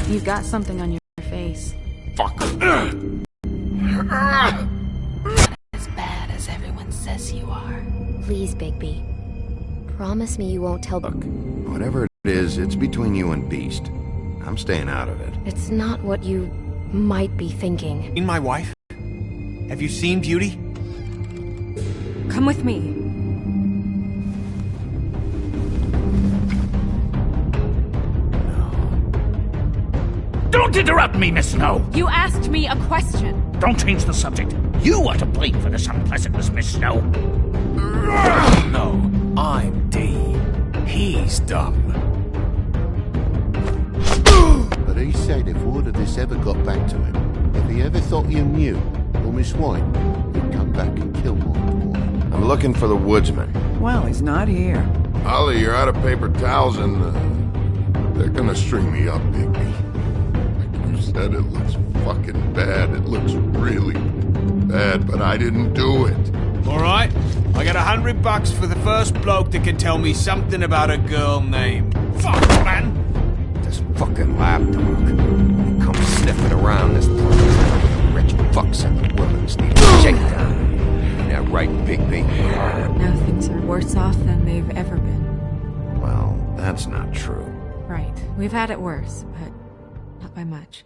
You've got something on your face. Fuck. As bad as everyone says you are. Please, Bigby. Promise me you won't tell... Look, whatever it is, it's between you and Beast. I'm staying out of it. It's not what you might be thinking. In my wife? Have you seen Beauty? Come with me. Don't interrupt me, Miss Snow! You asked me a question. Don't change the subject. You are to blame for this unpleasantness, Miss Snow. No, I'm D. He's dumb. But he said if word of this ever got back to him, if he ever thought you knew, or Miss White, he'd come back and kill my boy. I'm looking for the woodsman. Well, he's not here. Ollie, you're out of paper towels and they're gonna string me up, Bigby. Like you said, it looks fucking bad. It looks really bad, but I didn't do it. Alright, I got $100 for the first bloke that can tell me something about a girl named... Fuck, man! This fucking lapdog. He comes sniffing around this place. Rich fucks and the women's need a shakedown. Ain't that right, Bigby? Now things are worse off than they've ever been. Well, that's not true. Right. We've had it worse, but not by much.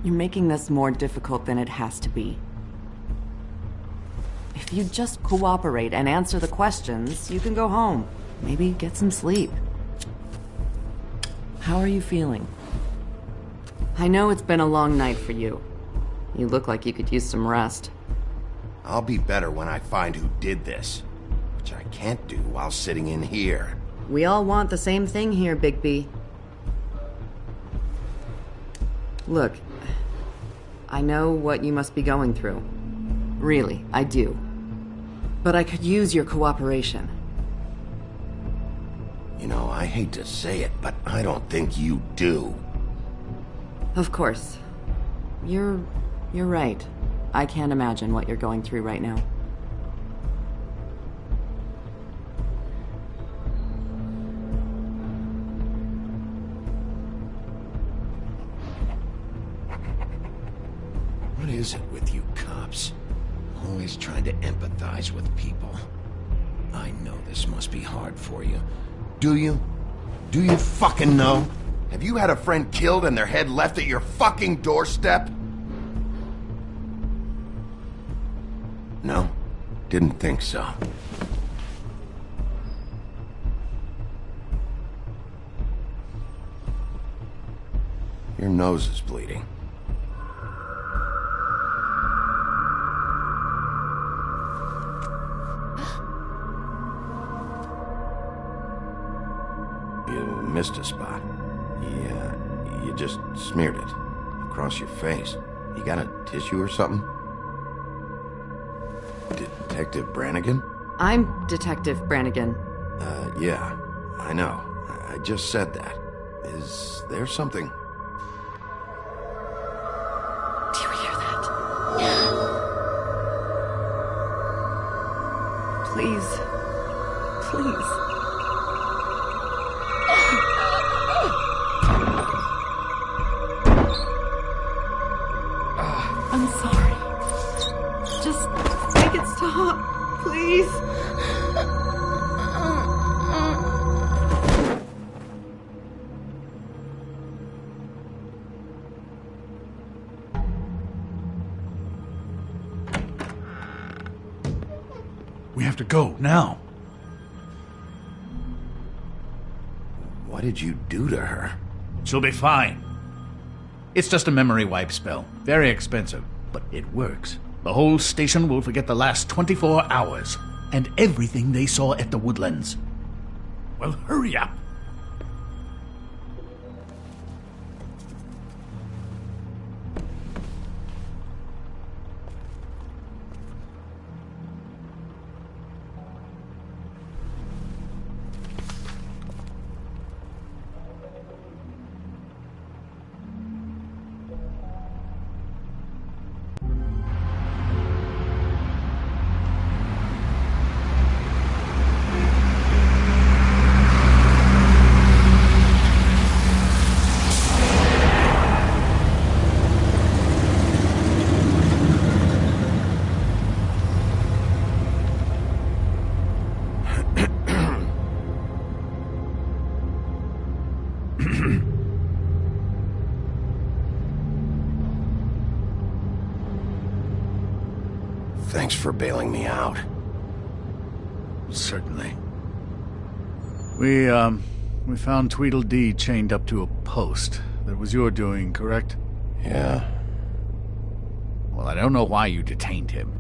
You're making this more difficult than it has to be. If you just cooperate and answer the questions, you can go home. Maybe get some sleep. How are you feeling? I know it's been a long night for you. You look like you could use some rest. I'll be better when I find who did this, which I can't do while sitting in here. We all want the same thing here, Bigby. Look, I know what you must be going through. Really, I do. But I could use your cooperation. You know, I hate to say it, but I don't think you do. Of course. You're right. I can't imagine what you're going through right now. What is it with you cops? Always trying to empathize with people. I know this must be hard for you. Do you? Do you fucking know? Have you had a friend killed and their head left at your fucking doorstep? No? Didn't think so. Your nose is bleeding. You missed a spot. You just smeared it across your face. You got a tissue or something? Detective Brannigan? I'm Detective Brannigan. Yeah, I know. I just said that. Is there something? Do you hear that? Please. Please. I'm sorry. Just make it stop, please. We have to go, now. What did you do to her? She'll be fine. It's just a memory wipe spell. Very expensive, but it works. The whole station will forget the last 24 hours and everything they saw at the Woodlands. Well, hurry up. Thanks for bailing me out. Certainly. We found Tweedledee chained up to a post. That was your doing, correct? Yeah. Well, I don't know why you detained him.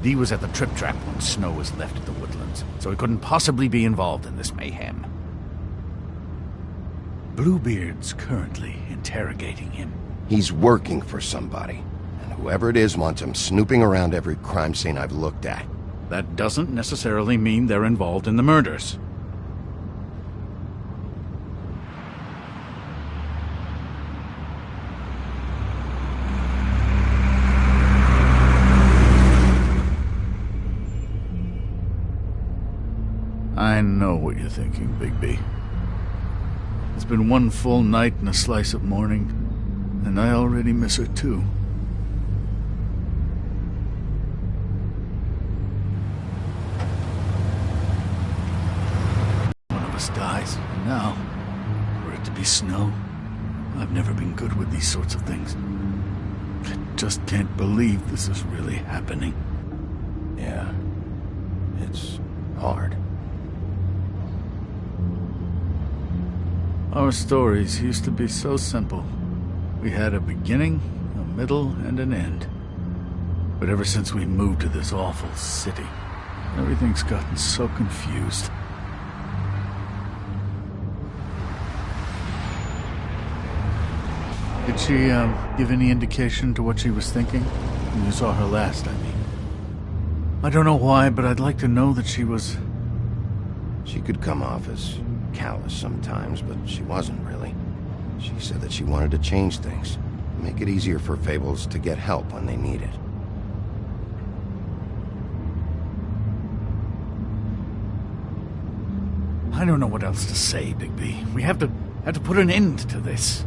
Dee was at the Trip Trap when Snow was left at the Woodlands, so he couldn't possibly be involved in this mayhem. Bluebeard's currently interrogating him. He's working for somebody. And whoever it is wants him snooping around every crime scene I've looked at. That doesn't necessarily mean they're involved in the murders. I know what you're thinking, Bigby. It's been one full night and a slice of morning, and I already miss her too. One of us dies, and now, for it to be Snow, I've never been good with these sorts of things. I just can't believe this is really happening. Yeah. It's hard. Our stories used to be so simple. We had a beginning, a middle, and an end. But ever since we moved to this awful city, everything's gotten so confused. Did she, give any indication to what she was thinking? When you saw her last, I mean. I don't know why, but I'd like to know that she was... She could come off as callous sometimes, but she wasn't really. She said that she wanted to change things, make it easier for Fables to get help when they need it. I don't know what else to say, Bigby. We have to put an end to this.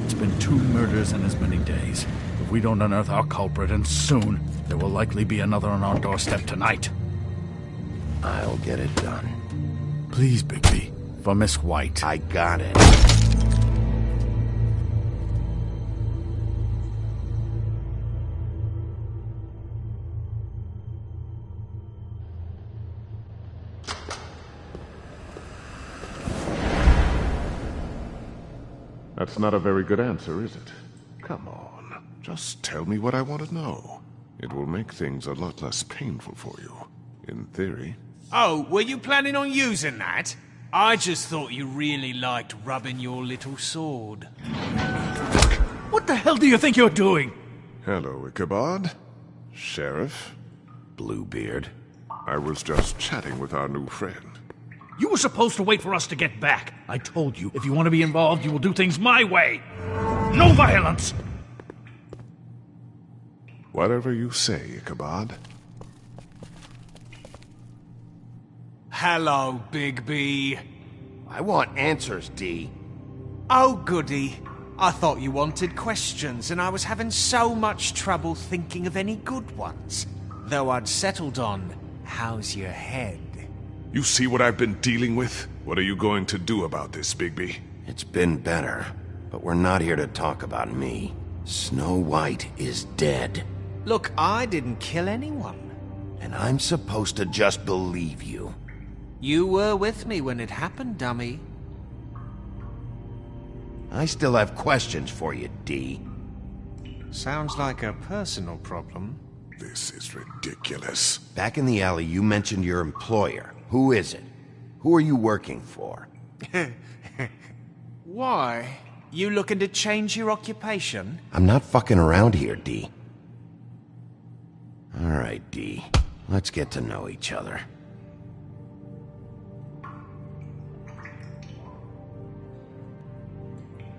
It's been 2 murders in as many days. If we don't unearth our culprit, and soon, there will likely be another on our doorstep tonight. I'll get it done. Please, Bigby. For Miss White. I got it. That's not a very good answer, is it? Come on. Just tell me what I want to know. It will make things a lot less painful for you. In theory. Oh, were you planning on using that? I just thought you really liked rubbing your little sword. What the hell do you think you're doing? Hello, Ichabod. Sheriff. Bluebeard. I was just chatting with our new friend. You were supposed to wait for us to get back. I told you, if you want to be involved, you will do things my way. No violence! Whatever you say, Ichabod. Hello, Bigby. I want answers, Dee. Oh, goody. I thought you wanted questions, and I was having so much trouble thinking of any good ones. Though I'd settled on, how's your head? You see what I've been dealing with? What are you going to do about this, Bigby? It's been better, but we're not here to talk about me. Snow White is dead. Look, I didn't kill anyone. And I'm supposed to just believe you. You were with me when it happened, dummy. I still have questions for you, D. Sounds like a personal problem. This is ridiculous. Back in the alley, you mentioned your employer. Who is it? Who are you working for? Why? You looking to change your occupation? I'm not fucking around here, D. All right, D. Let's get to know each other.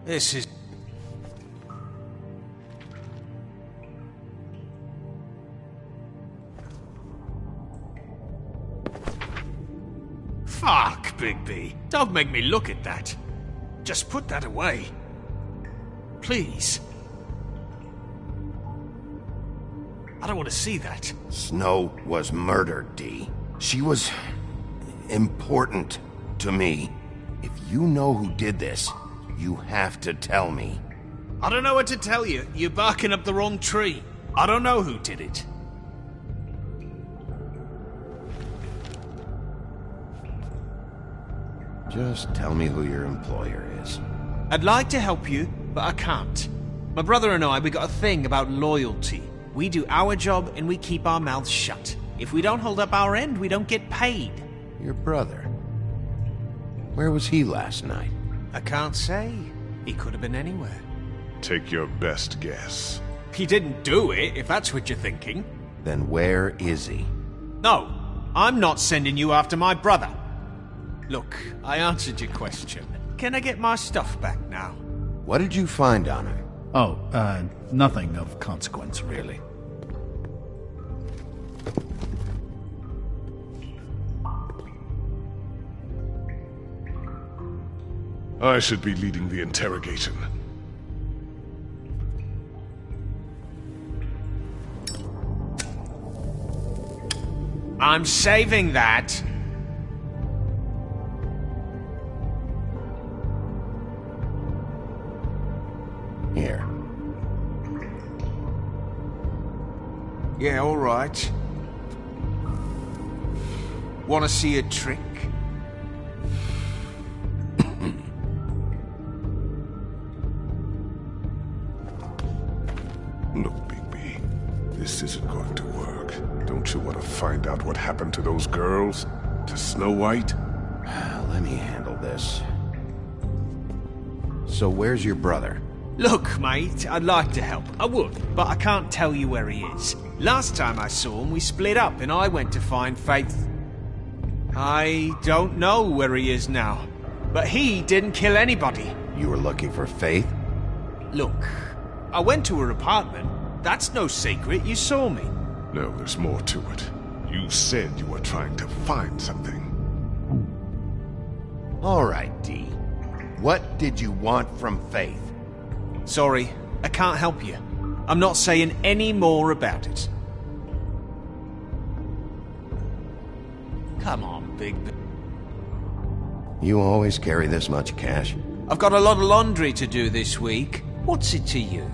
This is... Fuck, Bigby. Don't make me look at that. Just put that away. Please. I don't want to see that. Snow was murdered, D. She was... important to me. If you know who did this, you have to tell me. I don't know what to tell you. You're barking up the wrong tree. I don't know who did it. Just tell me who your employer is. I'd like to help you, but I can't. My brother and I, we got a thing about loyalty. We do our job and we keep our mouths shut. If we don't hold up our end, we don't get paid. Your brother? Where was he last night? I can't say. He could have been anywhere. Take your best guess. He didn't do it, if that's what you're thinking. Then where is he? No, I'm not sending you after my brother. Look, I answered your question. Can I get my stuff back now? What did you find on her? Oh, nothing of consequence, really. I should be leading the interrogation. I'm saving that. Here. Yeah, all right. Want to see a trick? Look, Bigby, this isn't going to work. Don't you want to find out what happened to those girls? To Snow White? Let me handle this. So where's your brother? Look, mate, I'd like to help. I would, but I can't tell you where he is. Last time I saw him, we split up and I went to find Faith. I don't know where he is now, but he didn't kill anybody. You were looking for Faith? Look, I went to her apartment. That's no secret, you saw me. No, there's more to it. You said you were trying to find something. All right, D. What did you want from Faith? Sorry, I can't help you. I'm not saying any more about it. Come on, Big. You always carry this much cash? I've got a lot of laundry to do this week. What's it to you?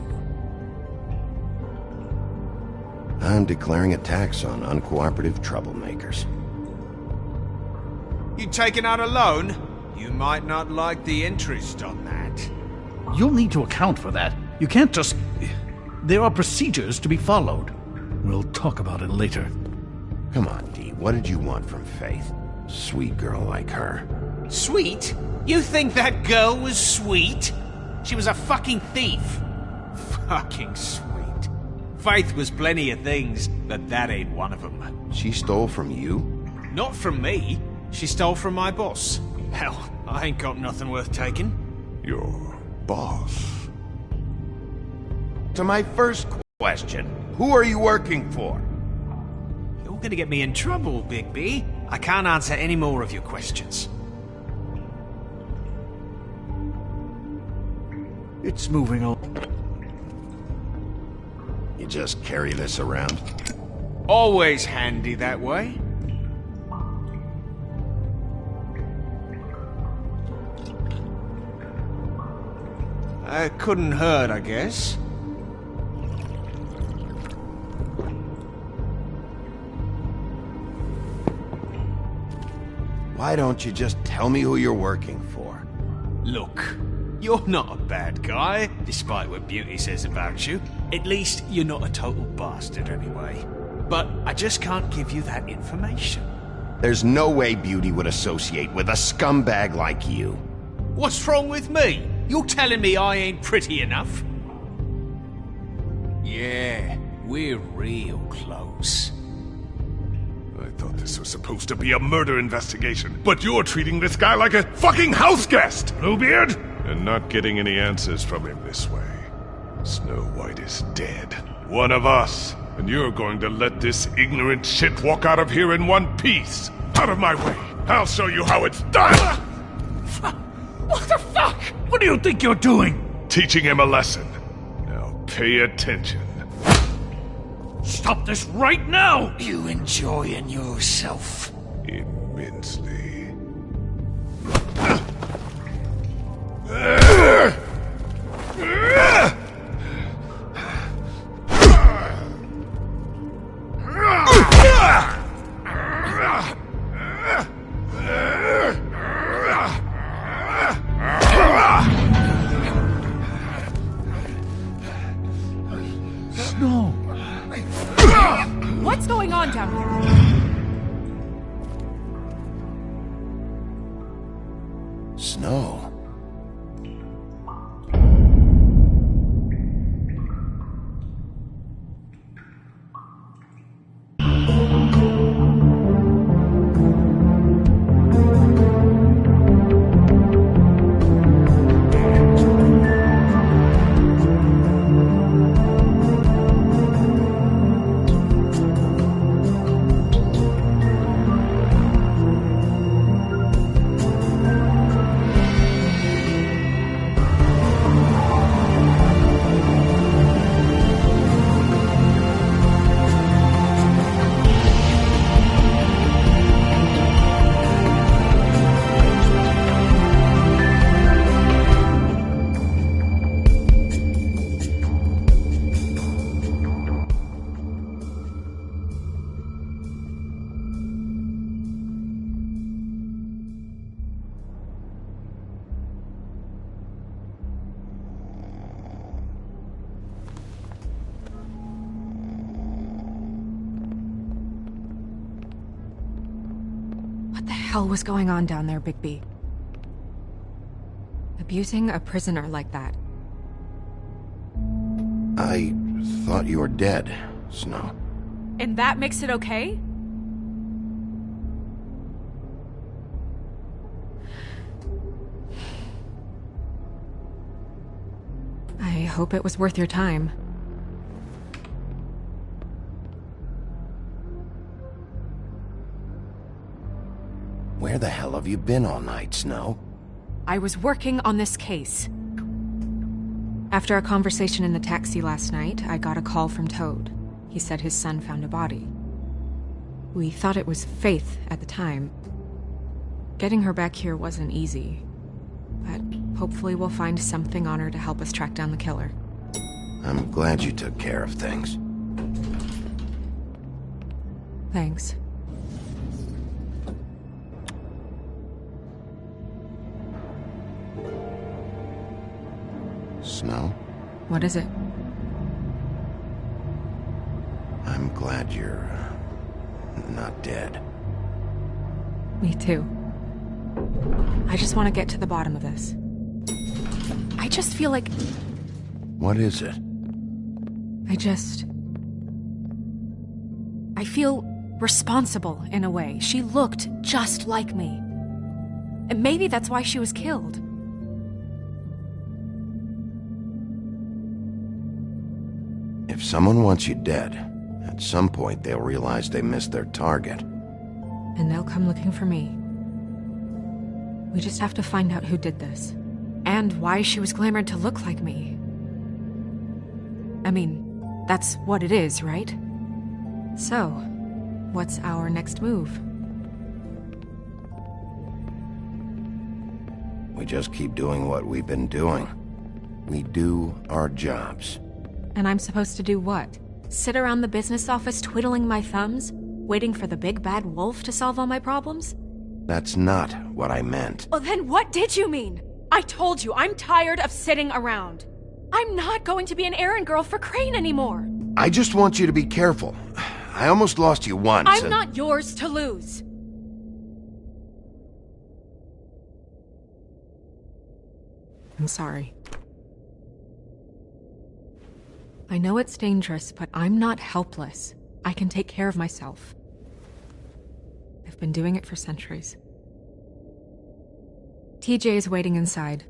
I'm declaring a tax on uncooperative troublemakers. You taking out a loan? You might not like the interest on that. You'll need to account for that. You can't just... There are procedures to be followed. We'll talk about it later. Come on, D. What did you want from Faith? Sweet girl like her. Sweet? You think that girl was sweet? She was a fucking thief. Fucking sweet. Faith was plenty of things, but that ain't one of them. She stole from you? Not from me. She stole from my boss. Hell, I ain't got nothing worth taking. Your boss? To my first question, who are you working for? You're gonna get me in trouble, Bigby. I can't answer any more of your questions. It's moving on. You just carry this around? Always handy that way. Couldn't hurt, I guess. Why don't you just tell me who you're working for? Look, you're not a bad guy, despite what Beauty says about you. At least, you're not a total bastard anyway. But I just can't give you that information. There's no way Beauty would associate with a scumbag like you. What's wrong with me? You're telling me I ain't pretty enough? Yeah, we're real close. I thought this was supposed to be a murder investigation, but you're treating this guy like a fucking house guest, Bluebeard! And not getting any answers from him this way. Snow White is dead. One of us. And you're going to let this ignorant shit walk out of here in one piece. Out of my way. I'll show you how it's done! What the fuck? What do you think you're doing? Teaching him a lesson. Now pay attention. Stop this right now! You enjoying yourself? Immensely. No. What's going on down here? Snow. What the hell was going on down there, Bigby? Abusing a prisoner like that. I thought you were dead, Snow. And that makes it okay? I hope it was worth your time. Where the hell have you been all night, Snow? I was working on this case. After a conversation in the taxi last night, I got a call from Toad. He said his son found a body. We thought it was Faith at the time. Getting her back here wasn't easy, but hopefully we'll find something on her to help us track down the killer. I'm glad you took care of things. Thanks. Snow? What is it? I'm glad you're not dead. Me too. I just want to get to the bottom of this. I just feel like... What is it? I feel responsible in a way. She looked just like me. And maybe that's why she was killed. If someone wants you dead, at some point they'll realize they missed their target. And they'll come looking for me. We just have to find out who did this. And why she was glamored to look like me. I mean, that's what it is, right? So, what's our next move? We just keep doing what we've been doing. We do our jobs. And I'm supposed to do what? Sit around the business office twiddling my thumbs, waiting for the big bad wolf to solve all my problems? That's not what I meant. Well, then what did you mean? I told you, I'm tired of sitting around. I'm not going to be an errand girl for Crane anymore. I just want you to be careful. I almost lost you once. I'm not yours to lose. I'm sorry. I know it's dangerous, but I'm not helpless. I can take care of myself. I've been doing it for centuries. TJ is waiting inside.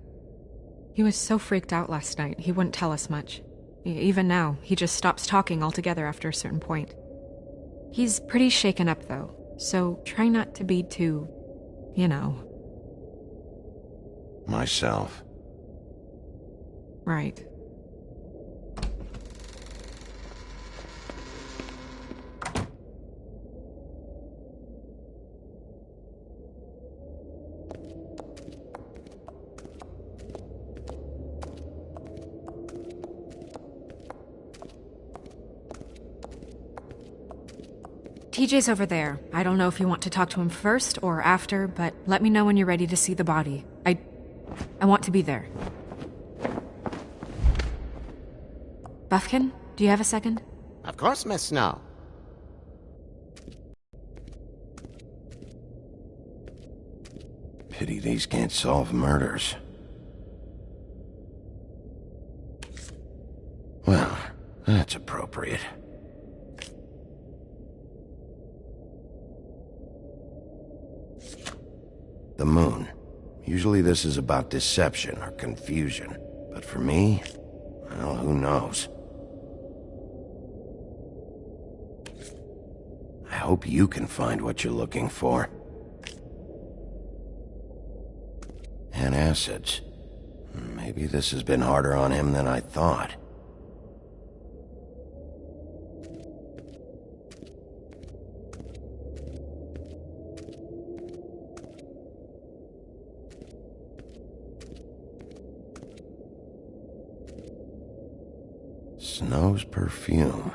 He was so freaked out last night, he wouldn't tell us much. Even now, he just stops talking altogether after a certain point. He's pretty shaken up, though, so try not to be too, you know. Myself. Right. TJ's over there. I don't know if you want to talk to him first or after, but let me know when you're ready to see the body. I want to be there. Buffkin, do you have a second? Of course, Miss Snow. Pity these can't solve murders. Well, that's appropriate. The moon. Usually this is about deception or confusion. But for me, well, who knows? I hope you can find what you're looking for. Antacids. Maybe this has been harder on him than I thought. Snow's perfume.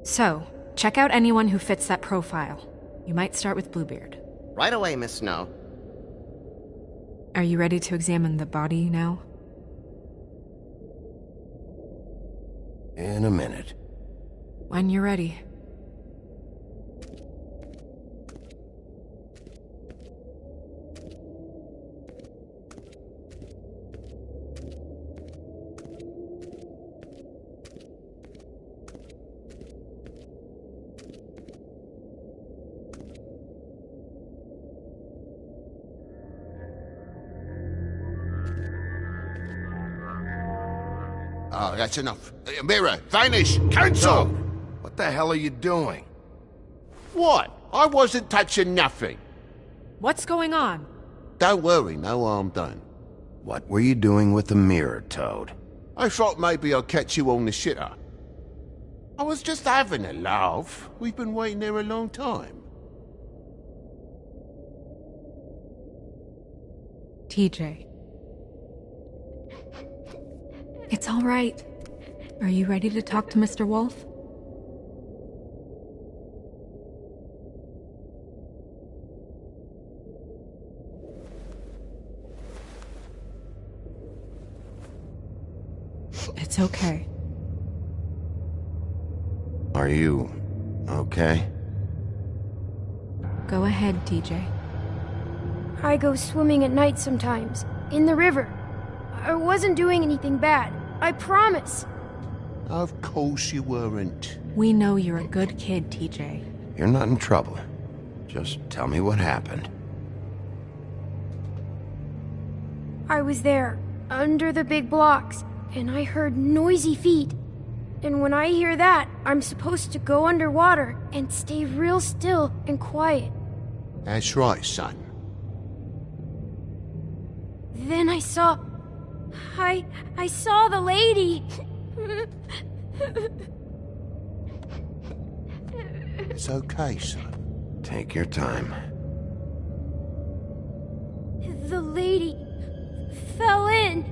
So, check out anyone who fits that profile. You might start with Bluebeard. Right away, Miss Snow. Are you ready to examine the body now? In a minute. When you're ready. Oh, that's enough. Mirror, vanish, cancel! What the hell are you doing? What? I wasn't touching nothing. What's going on? Don't worry, no harm done. What were you doing with the mirror, Toad? I thought maybe I'd catch you on the shitter. I was just having a laugh. We've been waiting there a long time. TJ. It's all right. Are you ready to talk to Mr. Wolf? It's okay. Are you okay? Go ahead, TJ. I go swimming at night sometimes, in the river. I wasn't doing anything bad. I promise. Of course you weren't. We know you're a good kid, TJ. You're not in trouble. Just tell me what happened. I was there, under the big blocks, and I heard noisy feet. And when I hear that, I'm supposed to go underwater and stay real still and quiet. That's right, son. Then I saw the lady. It's okay, son. Take your time. The lady fell in.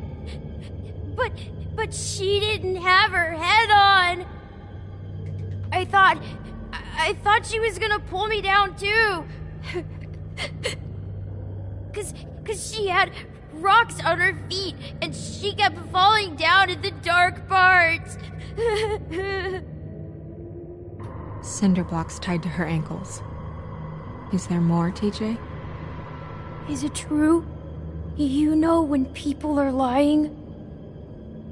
But she didn't have her head on. I thought she was gonna pull me down too. Cause she had rocks on her feet and she kept falling down in the dark parts. Cinder blocks tied to her ankles. Is there more, TJ? Is it true? You know when people are lying?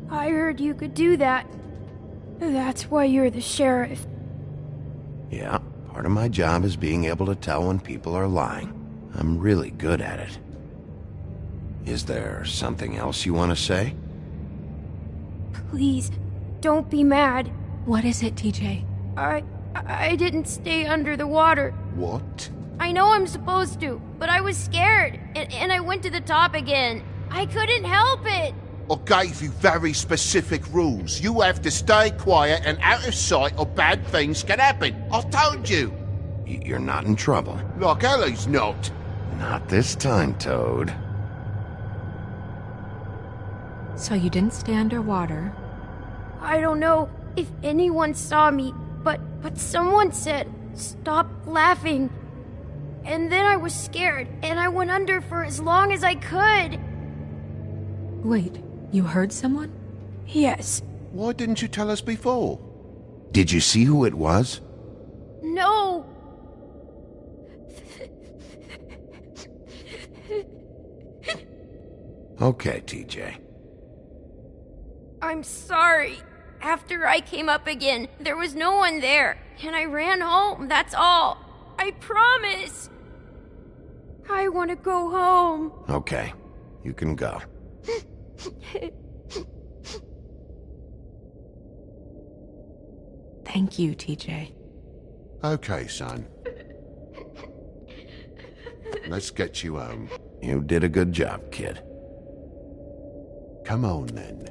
I heard you could do that. That's why you're the sheriff. Yeah, part of my job is being able to tell when people are lying. I'm really good at it. Is there something else you want to say? Please, don't be mad. What is it, TJ? I didn't stay under the water. What? I know I'm supposed to, but I was scared, and I went to the top again. I couldn't help it. I gave you very specific rules. You have to stay quiet and out of sight or bad things can happen. I told you. You're not in trouble. Like Ellie's not. Not this time, Toad. So you didn't stay underwater? I don't know if anyone saw me, but someone said, "Stop laughing." And then I was scared, and I went under for as long as I could. Wait, you heard someone? Yes. Why didn't you tell us before? Did you see who it was? No. Okay, TJ. I'm sorry. After I came up again, there was no one there, and I ran home, that's all. I promise. I want to go home. Okay, you can go. Thank you, TJ. Okay, son. Let's get you home. You did a good job, kid. Come on, then.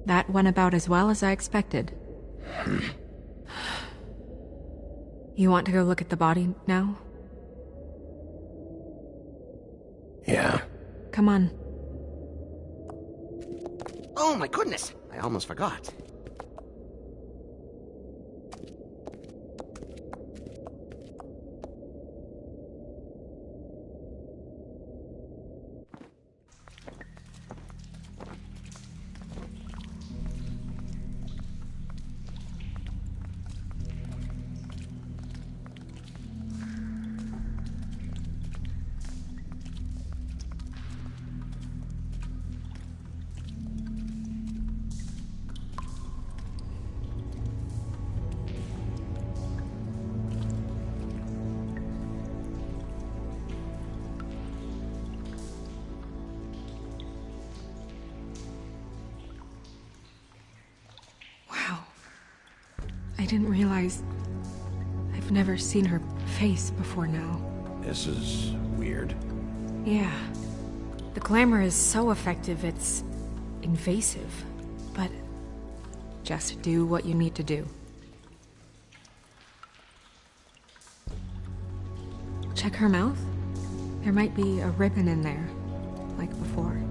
That went about as well as I expected. You want to go look at the body now? Yeah. Come on. Oh my goodness, I almost forgot. I didn't realize... I've never seen her face before now. This is weird. Yeah. The glamour is so effective, it's invasive. But just do what you need to do. Check her mouth. There might be a ribbon in there, like before.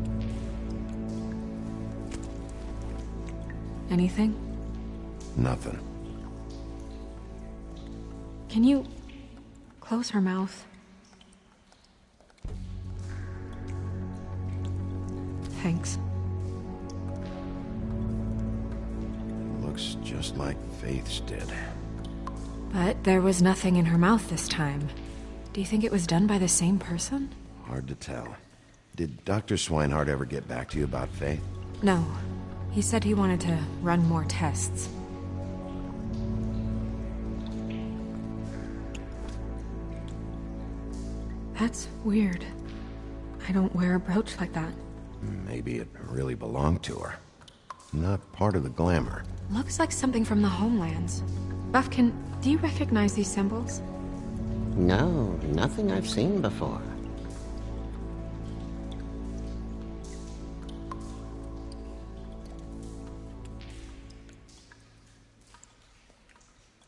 Anything? Nothing. Can you close her mouth? Thanks. Looks just like Faith's did. But there was nothing in her mouth this time. Do you think it was done by the same person? Hard to tell. Did Dr. Swinehart ever get back to you about Faith? No. He said he wanted to run more tests. That's weird. I don't wear a brooch like that. Maybe it really belonged to her. Not part of the glamour. Looks like something from the homelands. Buffkin, do you recognize these symbols? No, nothing I've seen before.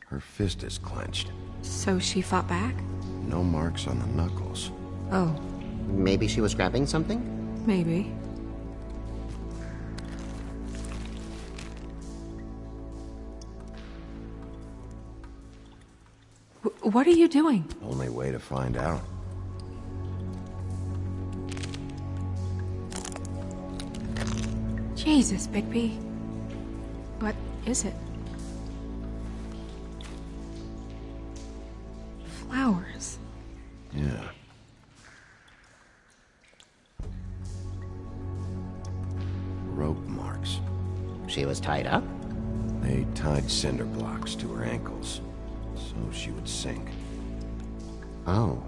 Her fist is clenched. So she fought back? No marks on the knuckles. Oh. Maybe she was grabbing something? Maybe. What are you doing? Only way to find out. Jesus, Bigby. What is it? Flowers. Yeah. Rope marks. She was tied up? They tied cinder blocks to her ankles, so she would sink. Oh.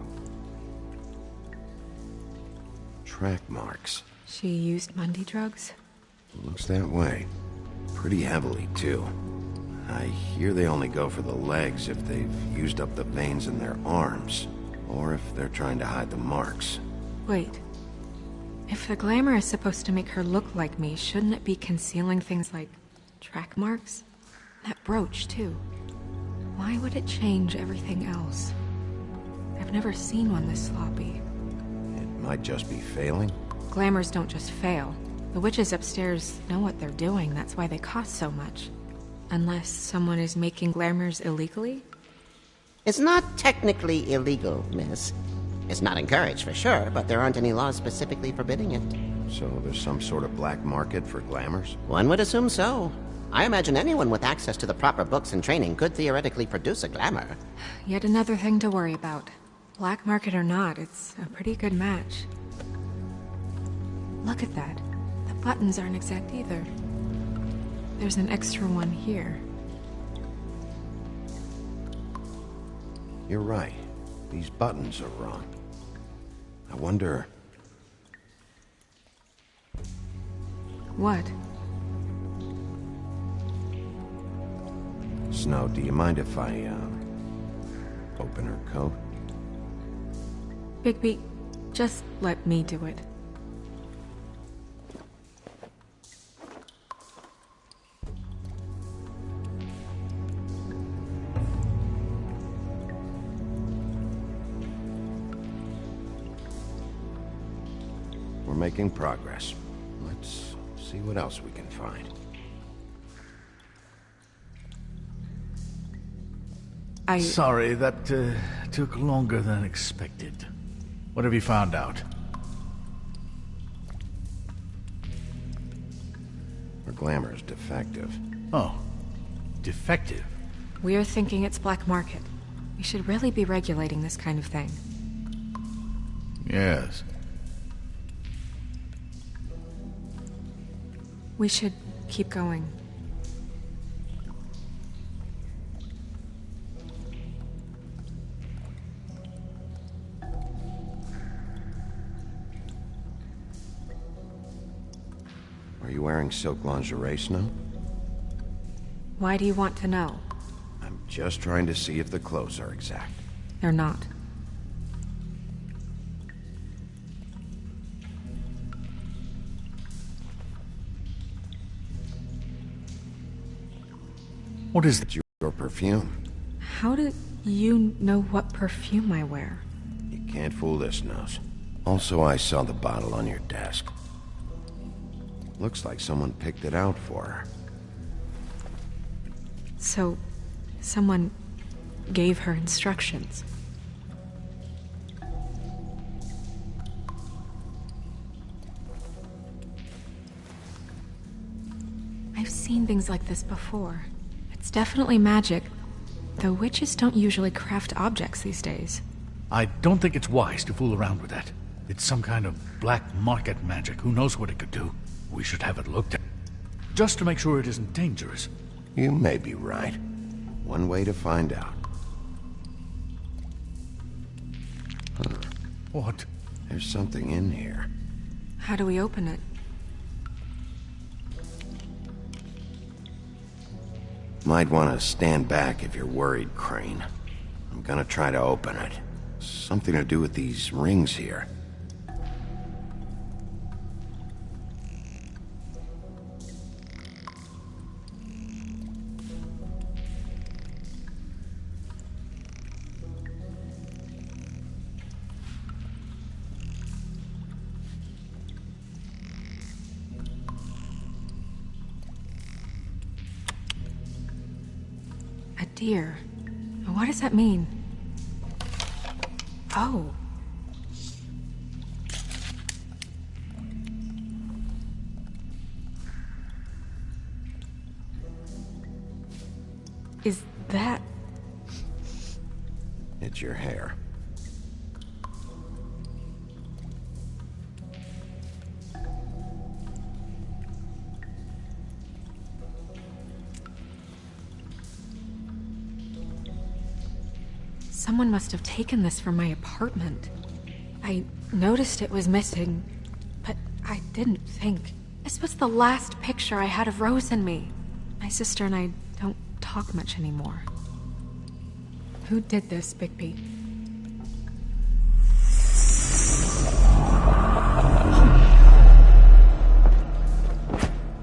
Track marks. She used Mundy drugs? Looks that way. Pretty heavily, too. I hear they only go for the legs if they've used up the veins in their arms, or if they're trying to hide the marks. Wait. If the glamour is supposed to make her look like me, shouldn't it be concealing things like track marks? That brooch, too. Why would it change everything else? I've never seen one this sloppy. It might just be failing. Glamours don't just fail. The witches upstairs know what they're doing, that's why they cost so much. Unless someone is making glamours illegally? It's not technically illegal, miss. It's not encouraged for sure, but there aren't any laws specifically forbidding it. So there's some sort of black market for glamours? One would assume so. I imagine anyone with access to the proper books and training could theoretically produce a glamour. Yet another thing to worry about. Black market or not, it's a pretty good match. Look at that. The buttons aren't exact either. There's an extra one here. You're right. These buttons are wrong. I wonder... What? Snow, do you mind if I, open her coat? Bigby, just let me do it. We're making progress. Let's see what else we can find. Sorry, that took longer than expected. What have you found out? Her glamour is defective. Oh, defective? We're thinking it's black market. We should really be regulating this kind of thing. Yes. We should keep going. Are you wearing silk lingerie, Snow? Why do you want to know? I'm just trying to see if the clothes are exact. They're not. What is it? Your perfume. How do you know what perfume I wear? You can't fool this nose. Also, I saw the bottle on your desk. Looks like someone picked it out for her. So, someone gave her instructions. I've seen things like this before. It's definitely magic, though witches don't usually craft objects these days. I don't think it's wise to fool around with that. It's some kind of black market magic. Who knows what it could do? We should have it looked at. Just to make sure it isn't dangerous. You may be right. One way to find out. Huh. What? There's something in here. How do we open it? Might want to stand back if you're worried, Crane. I'm gonna try to open it. Something to do with these rings here. A deer. What does that mean? Oh. Is that... It's your hair. Someone must have taken this from my apartment. I noticed it was missing, but I didn't think. This was the last picture I had of Rose and me. My sister and I don't talk much anymore. Who did this, Bigby?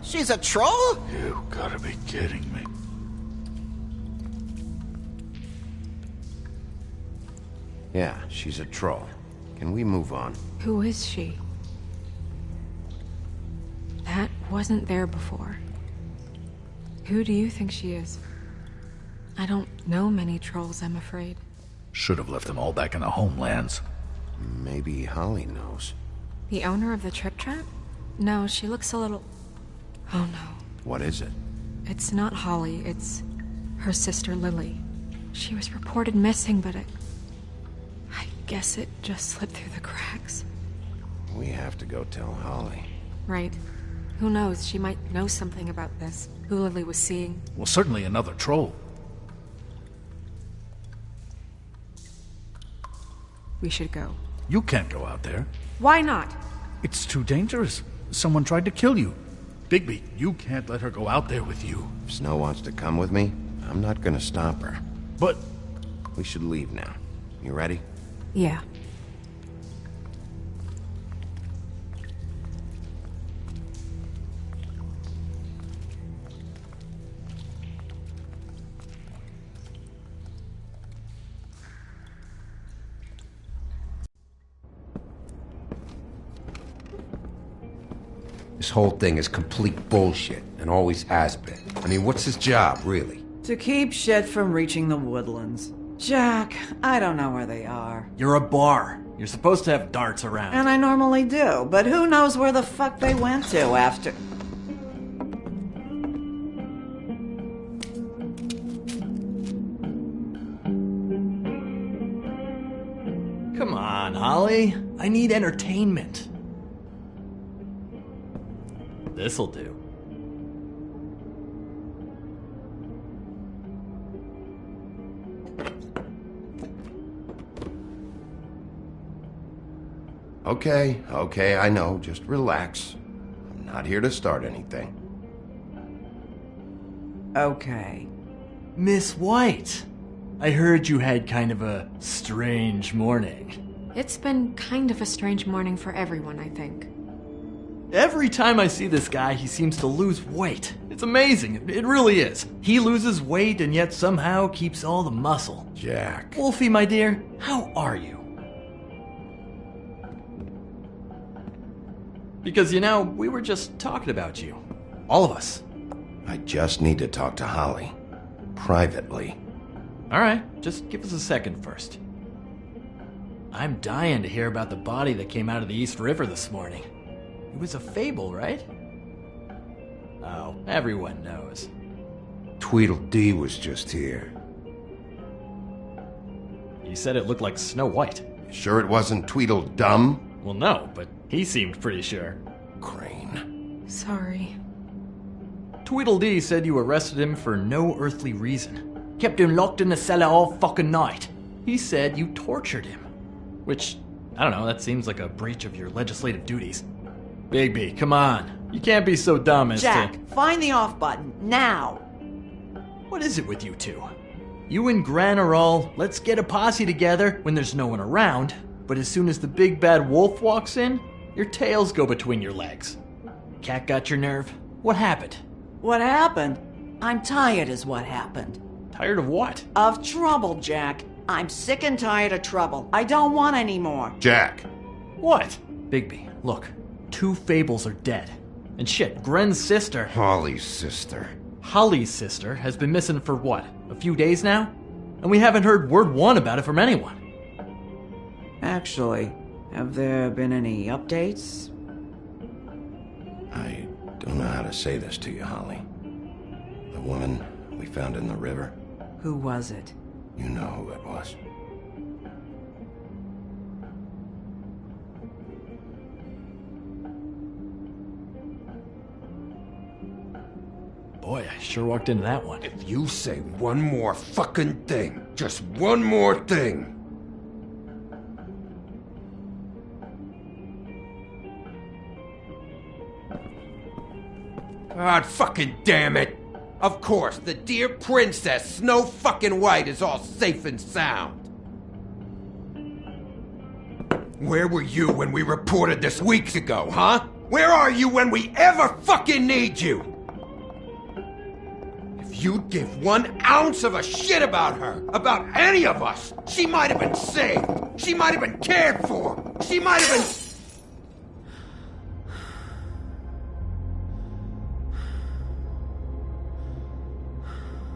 She's a troll? You gotta be kidding me. Yeah, she's a troll. Can we move on? Who is she? That wasn't there before. Who do you think she is? I don't know many trolls, I'm afraid. Should have left them all back in the homelands. Maybe Holly knows. The owner of the Trip Trap? No, she looks a little... Oh no. What is it? It's not Holly, it's her sister Lily. She was reported missing, but I guess it just slipped through the cracks. We have to go tell Holly. Right. Who knows, she might know something about this. Who Lily was seeing. Well, certainly another troll. We should go. You can't go out there. Why not? It's too dangerous. Someone tried to kill you. Bigby, you can't let her go out there with you. If Snow wants to come with me, I'm not gonna stop her. But... We should leave now. You ready? Yeah. This whole thing is complete bullshit, and always has been. I mean, what's his job, really? To keep shit from reaching the woodlands. Jack, I don't know where they are. You're a bar. You're supposed to have darts around. And I normally do, but who knows where the fuck they went to after... Come on, Holly. I need entertainment. This'll do. Okay, I know. Just relax. I'm not here to start anything. Okay. Miss White, I heard you had kind of a strange morning. It's been kind of a strange morning for everyone, I think. Every time I see this guy, he seems to lose weight. It's amazing. It really is. He loses weight and yet somehow keeps all the muscle. Jack. Wolfie, my dear, how are you? Because, we were just talking about you. All of us. I just need to talk to Holly. Privately. Alright, just give us a second first. I'm dying to hear about the body that came out of the East River this morning. It was a fable, right? Oh, everyone knows. Tweedledee was just here. He said it looked like Snow White. Sure it wasn't Tweedledum? Well, no, but he seemed pretty sure. Crane. Sorry. Tweedledee said you arrested him for no earthly reason. Kept him locked in the cellar all fucking night. He said you tortured him. Which I don't know, that seems like a breach of your legislative duties. Bigby, come on. You can't be so dumb as Jack, to... find the off button, now! What is it with you two? You and Gran are all, let's get a posse together when there's no one around, but as soon as the big bad wolf walks in, your tails go between your legs. Cat got your nerve? What happened? What happened? I'm tired is what happened. Tired of what? Of trouble, Jack. I'm sick and tired of trouble. I don't want any more. Jack. What? Bigby, look. 2 fables are dead. And shit, Gren's sister... Holly's sister. Holly's sister has been missing for what? A few days now? And we haven't heard word one about it from anyone. Actually, have there been any updates? I don't know how to say this to you, Holly. The woman we found in the river. Who was it? You know who it was. Boy, I sure walked into that one. If you say one more fucking thing, just one more thing. God fucking damn it! Of course, the dear princess, Snow fucking White, is all safe and sound. Where were you when we reported this weeks ago, huh? Where are you when we ever fucking need you? If you'd give 1 ounce of a shit about her, about any of us, she might have been saved. She might have been cared for. She might have been...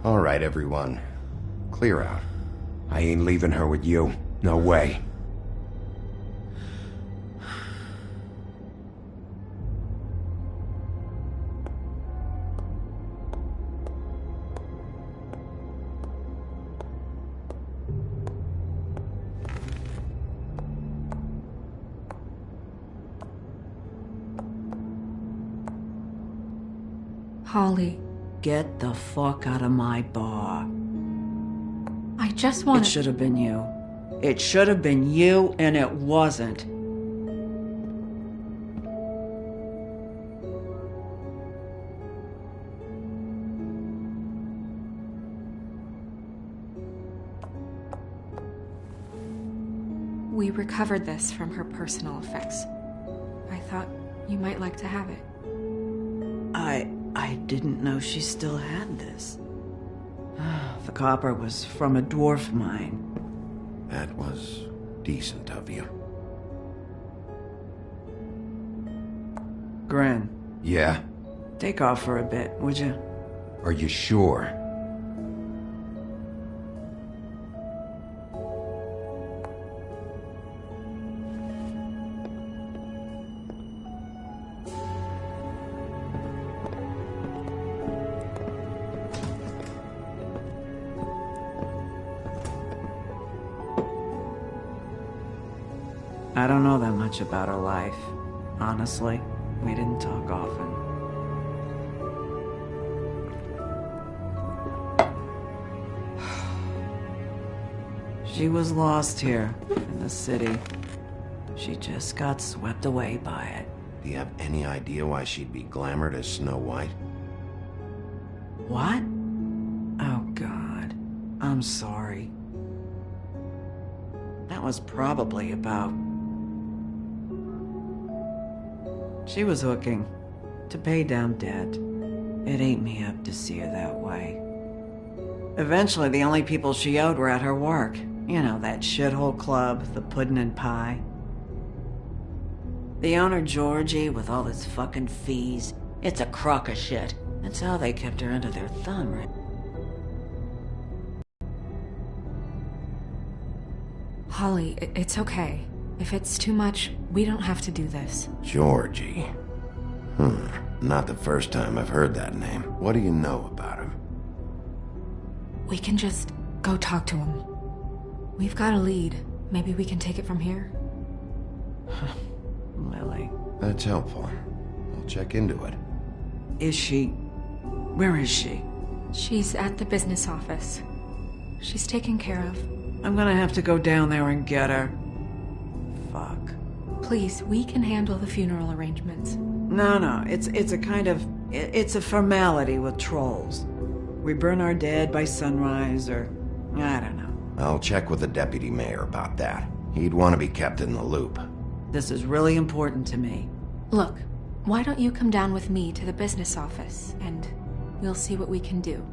All right, everyone. Clear out. I ain't leaving her with you. No way. Holly, Get the fuck out of my bar. I just want It should have been you. It should have been you, and it wasn't. We recovered this from her personal effects. I thought you might like to have it. I didn't know she still had this. The copper was from a dwarf mine. That was decent of you. Gren, Yeah? take off for a bit, would you? Are you sure? I don't know that much about her life. Honestly, we didn't talk often. She was lost here, in the city. She just got swept away by it. Do you have any idea why she'd be glamored as Snow White? What? Oh, God. I'm sorry. That was probably about... She was hooking to pay down debt. It ate me up to see her that way. Eventually, the only people she owed were at her work. You know, that shithole club, the Puddin' and Pie. The owner, Georgie, with all his fucking fees, it's a crock of shit. That's how they kept her under their thumb, right? Holly, it's okay. If it's too much, we don't have to do this. Georgie. Not the first time I've heard that name. What do you know about him? We can just go talk to him. We've got a lead. Maybe we can take it from here? Lily. That's helpful. I'll check into it. Is she... Where is she? She's at the business office. She's taken care of. I'm gonna have to go down there and get her. fuck. Please, we can handle the funeral arrangements. No, it's a kind of... It's a formality with trolls. We burn our dead by sunrise, or... I don't know. I'll check with the deputy mayor about that. He'd want to be kept in the loop. This is really important to me. Look, why don't you come down with me to the business office, and we'll see what we can do.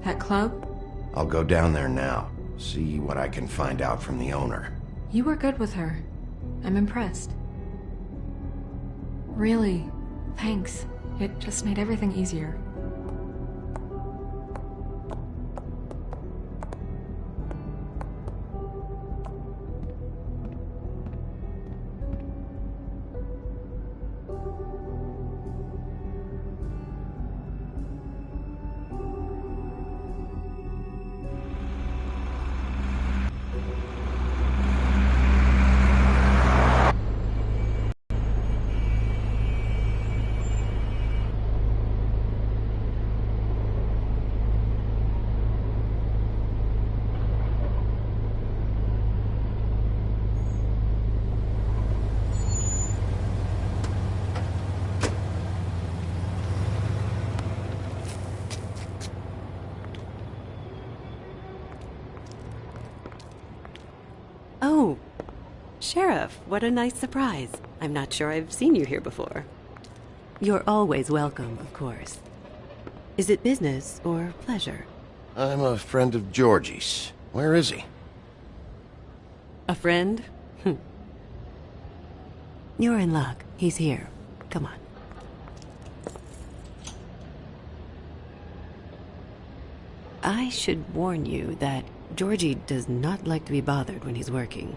That club? I'll go down there now, see what I can find out from the owner. You were good with her. I'm impressed. Really, thanks. It just made everything easier. Oh, Sheriff, what a nice surprise. I'm not sure I've seen you here before. You're always welcome, of course. Is it business or pleasure? I'm a friend of Georgie's. Where is he? A friend? You're in luck. He's here. Come on. I should warn you that Georgie does not like to be bothered when he's working.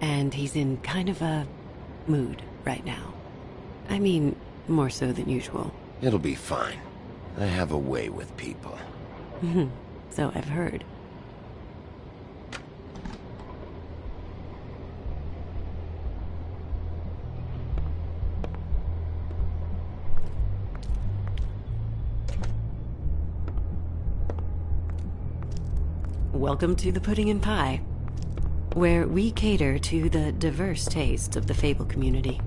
And he's in kind of a mood right now. I mean, more so than usual. It'll be fine. I have a way with people. So I've heard. Welcome to the Pudding and Pie, where we cater to the diverse tastes of the Fable community.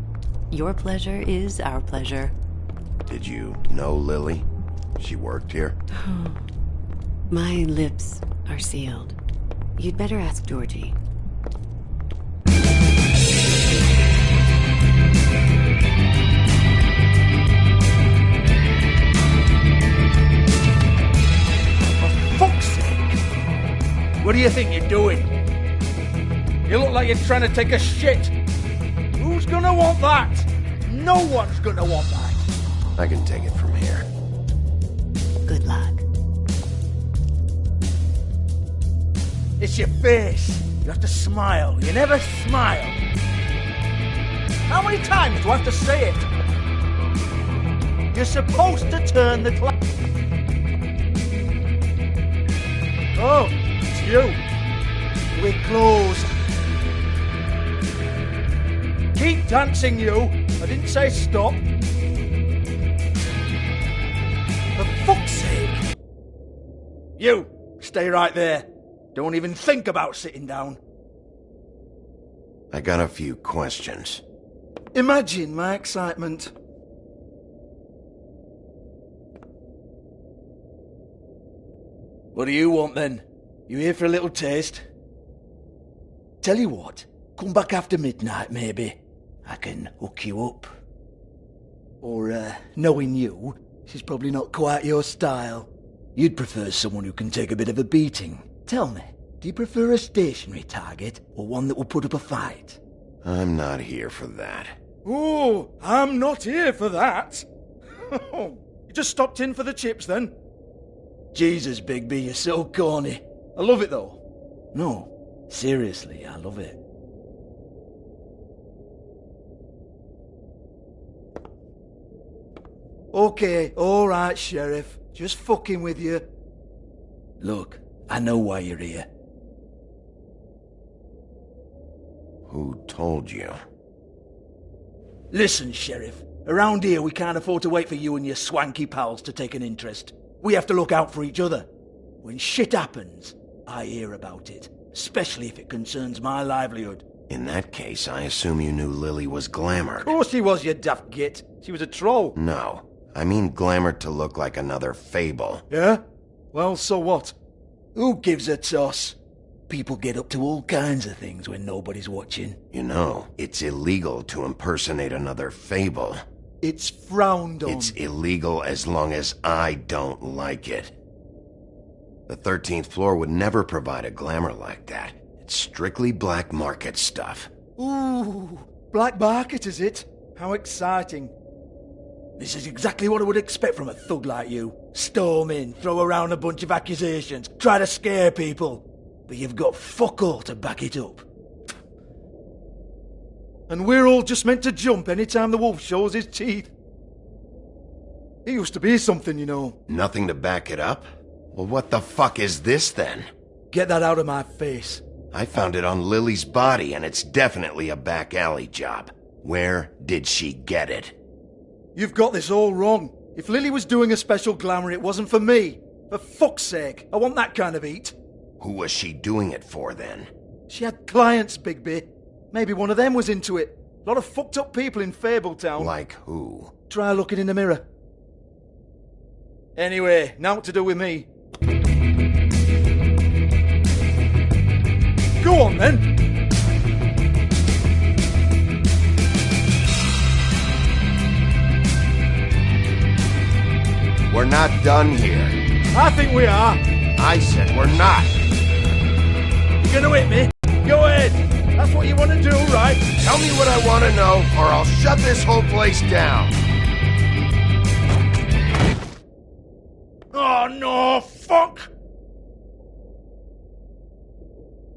Your pleasure is our pleasure. Did you know Lily? She worked here? My lips are sealed. You'd better ask Georgie. What do you think you're doing? You look like you're trying to take a shit. Who's gonna want that? No one's gonna want that. I can take it from here. Good luck. It's your face. You have to smile. You never smile. How many times do I have to say it? You're supposed to turn the clock. Oh. You. We're closed. Keep dancing, you. I didn't say stop. For fuck's sake. You, stay right there. Don't even think about sitting down. I got a few questions. Imagine my excitement. What do you want then? You here for a little taste? Tell you what, come back after midnight, maybe. I can hook you up. Or, knowing you, she's probably not quite your style. You'd prefer someone who can take a bit of a beating. Tell me, do you prefer a stationary target, or one that will put up a fight? I'm not here for that. Oh, I'm not here for that. You just stopped in for the chips, then? Jesus, Bigby, you're so corny. I love it, though. No, seriously, I love it. Okay, alright, Sheriff. Just fucking with you. Look, I know why you're here. Who told you? Listen, Sheriff. Around here, we can't afford to wait for you and your swanky pals to take an interest. We have to look out for each other. When shit happens, I hear about it, especially if it concerns my livelihood. In that case, I assume you knew Lily was glamored. Of course she was, you daft git. She was a troll. No, I mean glamored to look like another fable. Yeah? Well, so what? Who gives a toss? People get up to all kinds of things when nobody's watching. You know, it's illegal to impersonate another fable. It's frowned on. It's illegal as long as I don't like it. The 13th floor would never provide a glamour like that. It's strictly black market stuff. Ooh, black market is it? How exciting. This is exactly what I would expect from a thug like you. Storm in, throw around a bunch of accusations, try to scare people. But you've got fuck all to back it up. And we're all just meant to jump any time the wolf shows his teeth. It used to be something, you know. Nothing to back it up? Well, what the fuck is this then? Get that out of my face. I found it on Lily's body, and it's definitely a back alley job. Where did she get it? You've got this all wrong. If Lily was doing a special glamour, it wasn't for me. For fuck's sake, I want that kind of eat. Who was she doing it for, then? She had clients, Bigby. Maybe one of them was into it. A lot of fucked up people in Fabletown. Like who? Try looking in the mirror. Anyway, now what to do with me. Go on, then. We're not done here. I think we are. I said we're not. You gonna hit me? Go ahead. That's what you want to do, right? Tell me what I want to know, or I'll shut this whole place down. Oh, no, fuck!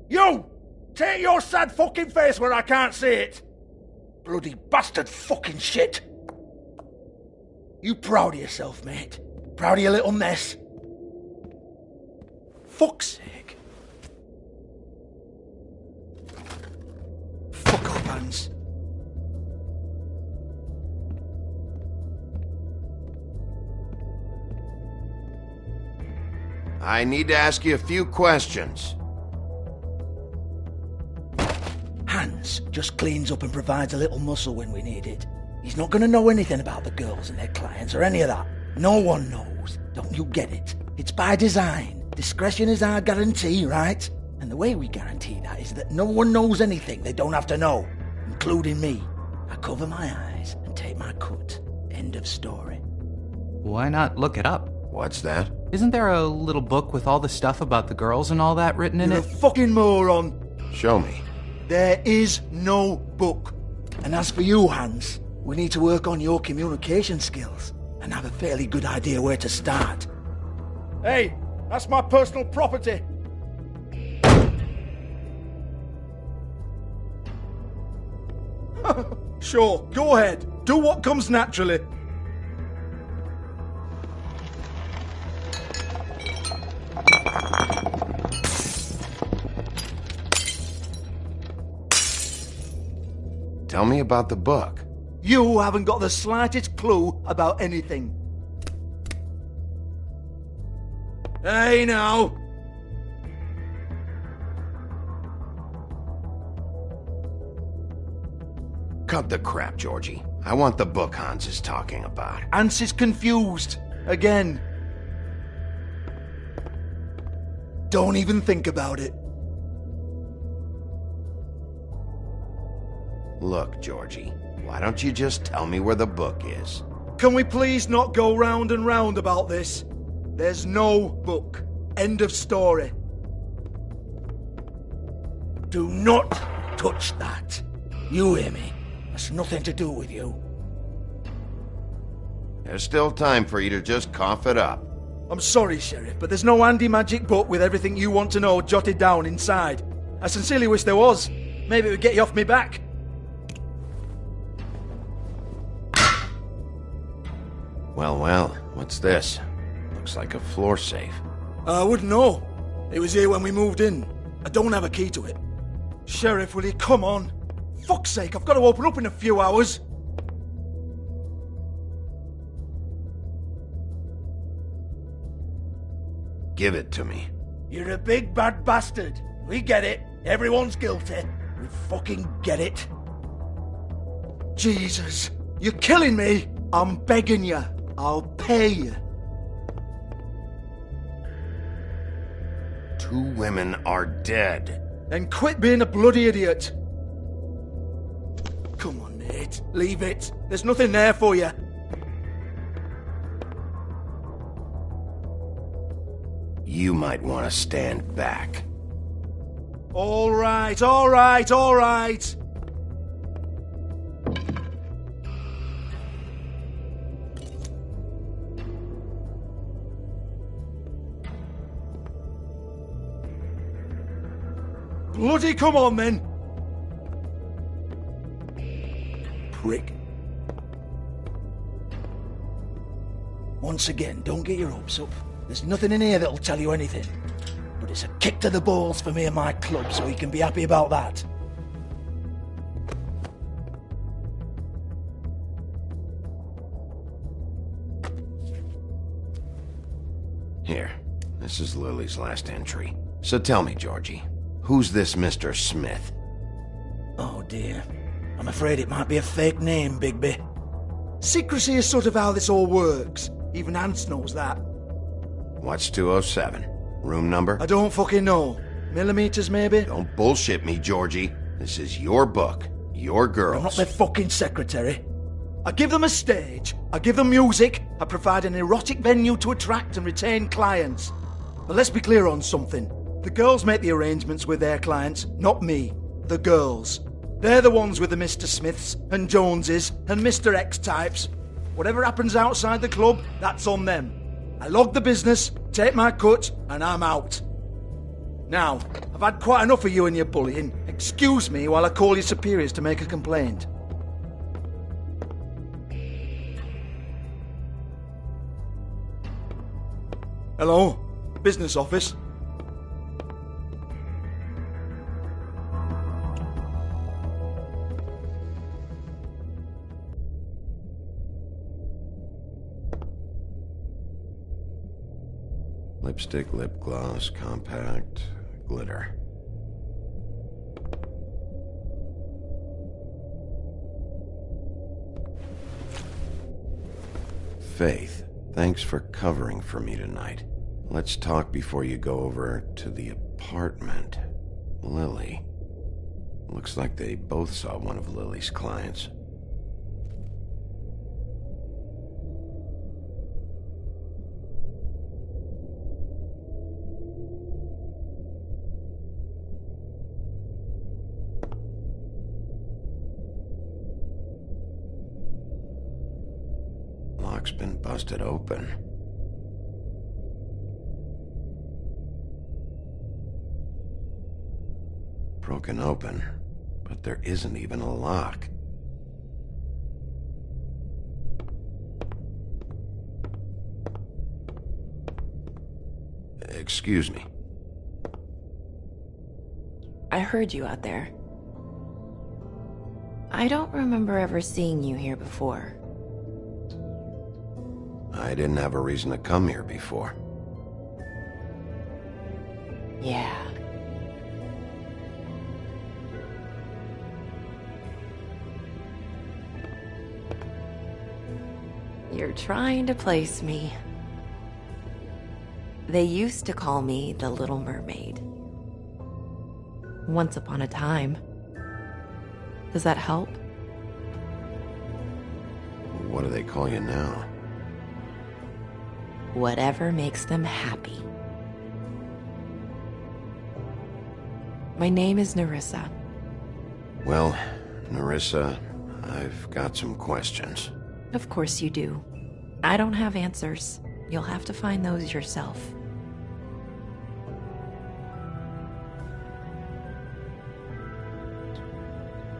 You! Take your sad fucking face where I can't see it! Bloody bastard fucking shit! You proud of yourself, mate? Proud of your little mess? Fuck's sake. Fuck up, Hans. I need to ask you a few questions. Hans just cleans up and provides a little muscle when we need it. He's not going to know anything about the girls and their clients or any of that. No one knows. Don't you get it? It's by design. Discretion is our guarantee, right? And the way we guarantee that is that no one knows anything they don't have to know, including me. I cover my eyes and take my cut. End of story. Why not look it up? What's that? Isn't there a little book with all the stuff about the girls and all that written in You're it? a fucking moron. Show me. There is no book. And as for you, Hans, we need to work on your communication skills and have a fairly good idea where to start. Hey, that's my personal property. Sure, go ahead. Do what comes naturally. Tell me about the book. You haven't got the slightest clue about anything. Hey, now. Cut the crap, Georgie. I want the book Hans is talking about. Hans is confused. Again. Don't even think about it. Look, Georgie, why don't you just tell me where the book is? Can we please not go round and round about this? There's no book. End of story. Do not touch that. You hear me? That's nothing to do with you. There's still time for you to just cough it up. I'm sorry, Sheriff, but there's no handy magic book with everything you want to know jotted down inside. I sincerely wish there was. Maybe it would get you off me back. Well, what's this? Looks like a floor safe. I wouldn't know. It was here when we moved in. I don't have a key to it. Sheriff, will you come on? Fuck's sake, I've got to open up in a few hours. Give it to me. You're a big bad bastard. We get it. Everyone's guilty. We fucking get it. Jesus, you're killing me. I'm begging you. I'll pay you. 2 women are dead. Then quit being a bloody idiot. Come on, Nate. Leave it. There's nothing there for you. You might want to stand back. All right, all right, all right. Bloody come on, then. Prick. Once again, don't get your hopes up. There's nothing in here that'll tell you anything. But it's a kick to the balls for me and my club, so you can be happy about that. Here, this is Lily's last entry. So tell me, Georgie, who's this Mr. Smith? Oh dear. I'm afraid it might be a fake name, Bigby. Secrecy is sort of how this all works. Even Hans knows that. What's 207? Room number? I don't fucking know. Millimeters, maybe? Don't bullshit me, Georgie. This is your book. Your girls. I'm not their fucking secretary. I give them a stage. I give them music. I provide an erotic venue to attract and retain clients. But let's be clear on something. The girls make the arrangements with their clients, not me. The girls. They're the ones with the Mr. Smiths and Joneses and Mr. X types. Whatever happens outside the club, that's on them. I log the business, take my cut, and I'm out. Now, I've had quite enough of you and your bullying. Excuse me while I call your superiors to make a complaint. Hello? Business office? Lipstick, lip gloss, compact, glitter. Faith, thanks for covering for me tonight. Let's talk before you go over to the apartment. Lily. Looks like they both saw one of Lily's clients. Lock's been busted open. Broken open, but there isn't even a lock. Excuse me. I heard you out there. I don't remember ever seeing you here before. I didn't have a reason to come here before. Yeah. You're trying to place me. They used to call me the Little Mermaid. Once upon a time. Does that help? What do they call you now? Whatever makes them happy. My name is Nerissa. Well, Nerissa, I've got some questions. Of course you do. I don't have answers. You'll have to find those yourself.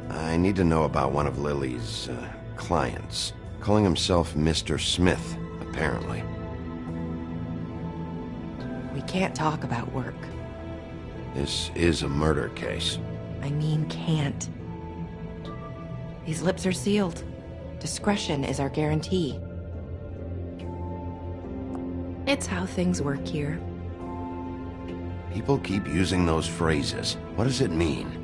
I need to know about one of Lily's clients. Calling himself Mr. Smith, apparently. We can't talk about work. This is a murder case. I mean can't. These lips are sealed. Discretion is our guarantee. It's how things work here. People keep using those phrases. What does it mean?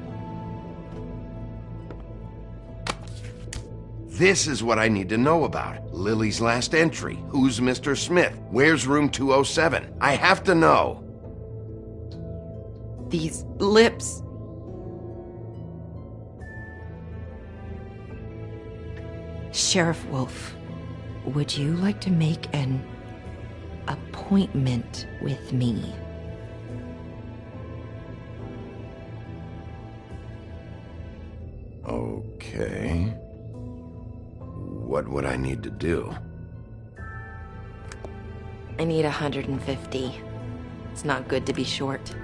This is what I need to know about. Lily's last entry. Who's Mr. Smith? Where's room 207? I have to know. These lips. Sheriff Wolf, would you like to make an appointment with me? Okay. What would I need to do? I need 150. It's not good to be short.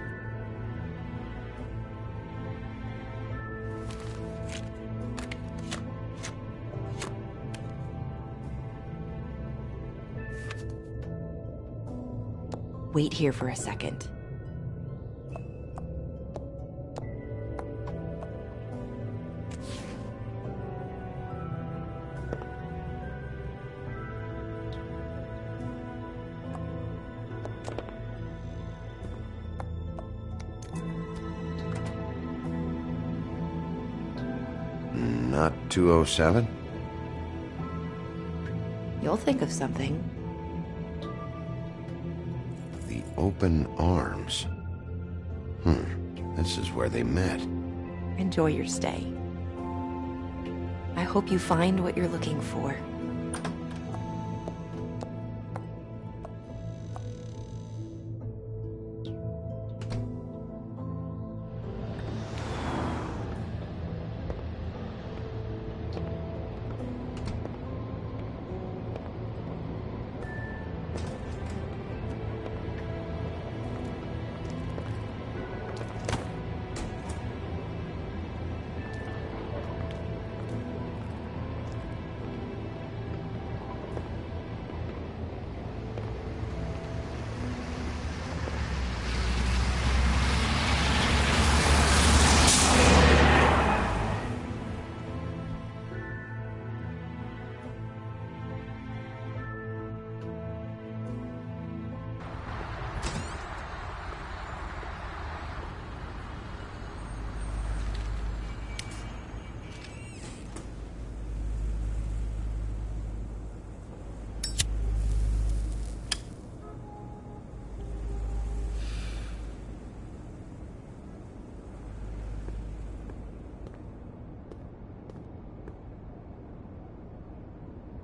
Wait here for a second. Not 207? You'll think of something. The Open Arms. This is where they met. Enjoy your stay. I hope you find what you're looking for.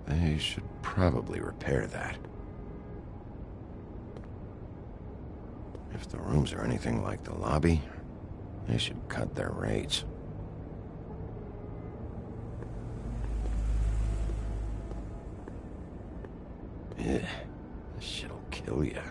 They should probably repair that. If the rooms are anything like the lobby, they should cut their rates. Ugh, this shit'll kill ya.